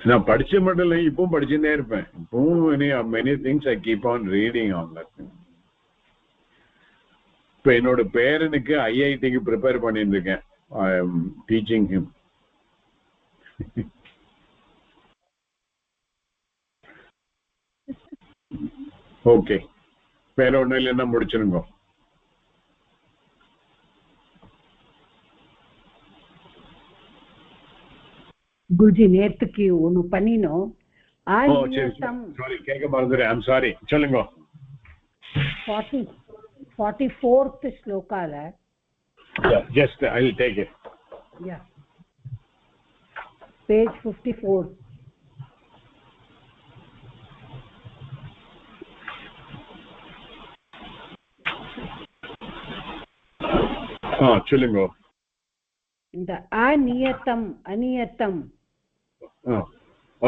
நான் படிச்ச மட்டும் இல்லை, இப்பவும் படிச்சுட்டே இருப்பேன். இப்பவும் many things I keep on reading on that. இப்ப என்னோட பேரனுக்கு ஐஐடிக்கு ப்ரிப்பேர் பண்ணிட்டு இருக்கேன். I am teaching him. Okay, வேற ஒன்றும் இல்லைன்னா முடிச்சிருங்க. குருஜி நேத்துக்கு ஒண்ணு பண்ணினோம். சாரி, கேட்க மறந்துட்டேன். ஐம் சாரி, சொல்லுங்க. 44th ஸ்லோகால just I will take it. Yeah, page 54. சொல்லுங்க. இந்த அநியத்தம் அநியத்தம்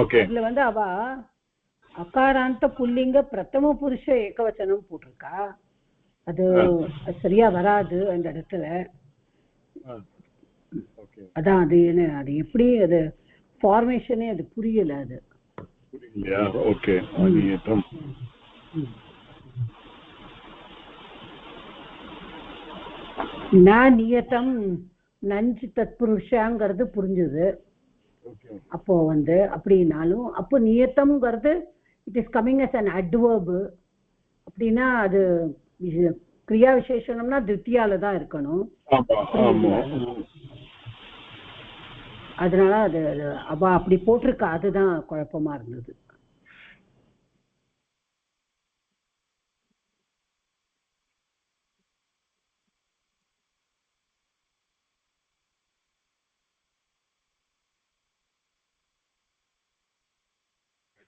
ஓகே, அதுல வந்து அவ அகாராந்த புல்லிங்க பிரதம புருஷ ஏகவச்சனம் போட்டிருக்கா. அது சரியா வராது அந்த இடத்துல. அதான் அது என்ன, அது எப்படி அது ஃபார்மேஷனே அது புரியல. அது புரியலையா? ஓகே, அநியத்தம். நியத்தம் நஞ்சு தத்புருஷங்கிறது புரிஞ்சுது. அப்போ வந்து அப்படின்னாலும் அப்போ நியத்தம்ங்கிறது it is coming as an adverb. அப்படின்னா அது கிரியா விசேஷனம்னா தித்தியால தான் இருக்கணும். அதனால அது அவ அப்படி போட்டிருக்கா. அதுதான் குழப்பமா இருந்தது.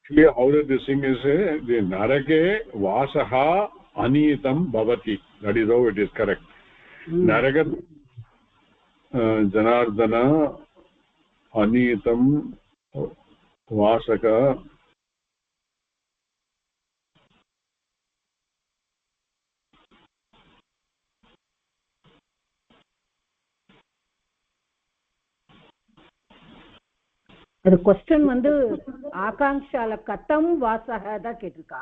Actually, how this thing is, the narake vasaha aniyatam bhavati. That is how it is correct. Naragat janardana aniyatam vasaka அது क्वेश्चन வந்து ஆகாங்ஷால கதம் வாசக தான் கேட்டிருக்கா.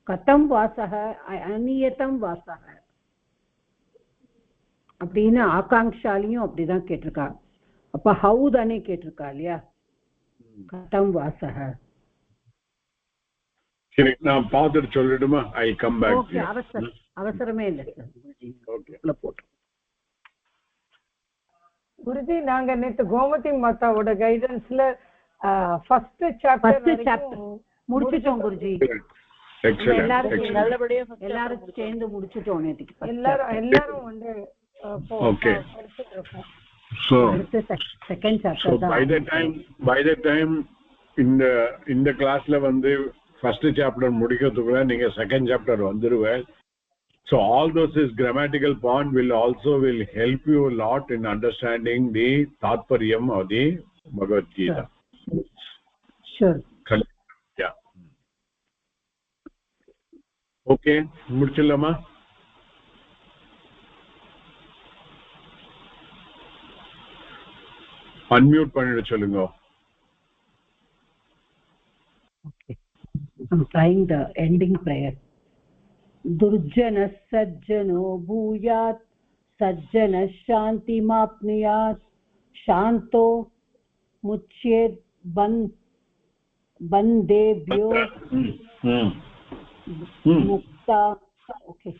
கதம் வாசக அநியதம் வாசக அப்படின்னு ஆகாங்ஷாலையும் அப்படிதான் கேட்டிருக்கா. அப்ப ஹவு தானே கேட்டிருக்கா இல்லையா? கதம் வாசக. சரி, நான் பார்த்துட்டு சொல்லிடுமா? I come back. ஓகே, அவசரமே இல்லை சார். ஓகே போட்டு குருஜி, நாங்க நேத்து கோமதி மாதாவோட கைடன்ஸ்ல ஃபர்ஸ்ட் சாப்டர் முடிச்சிட்டோம் குருஜி. எல்லாரும் சேர்ந்து முடிச்சிட்டோம் நேத்துக்கு. எல்லாரும் வந்து okay. So second chapter so by the time இந்த கிளாஸ்ல வந்து ஃபர்ஸ்ட் சாப்டர் முடிக்கிறதுக்குள்ள நீங்க செகண்ட் சாப்டர் வந்துருவே. So all those is grammatical point will help you a lot in understanding the tatparyam of the Bhagavad Gita. Sure. Yeah. Okay, முடிச்சலாமா? Unmute பண்ணிட சொல்லுங்க. Okay. I'm trying the ending prayer. दुर्जनः सज्जनो भूयात् सज्जनः शान्तिमाप्नुयात् शान्तो मुच्येत् बन्धेभ्यो मुक्ता. Okay,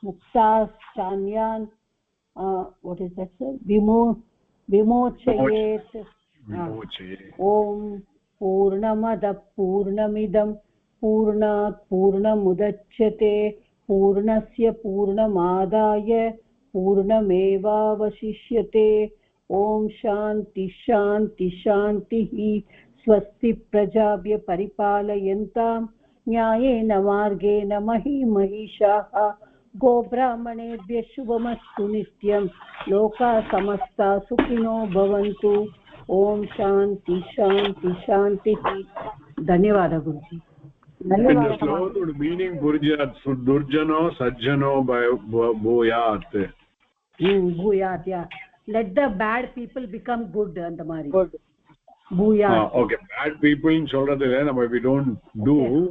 मुक्ताश्चान्यान् what is that sir? विमोचयेत्. ॐ पूर्णमदः पूर्णमिदं पूर्णात् पूर्णमुदच्यते पूर्णस्य पूर्णमादाय पूर्णमेवावशिष्यते. ॐ शान्ति शान्ति शान्तिः. स्वस्ति प्रजाभ्य परिपालयन्तां न्यायेन मार्गेण महिषाः गोब्राह्मणेभ्यः शुभमस्तु नित्यं. लोकाः समस्ता सुखिनो भवन्तु. ॐ शान्ति शान्ति शान्तिः. धन्यवादः गुरुजी. meaning durjano sajjano bhuyat. Bhuyat, yeah. Let the bad people become good and the mari. Good. Bhuyat. Okay, bad people in solradhile nama we don't do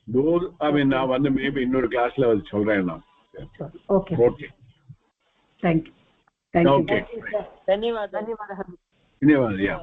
those. I mean na vandu maybe innor class level solren na. Okay. Okay. Thank you. Okay. धन्यवाद. धन्यवाद. Yeah.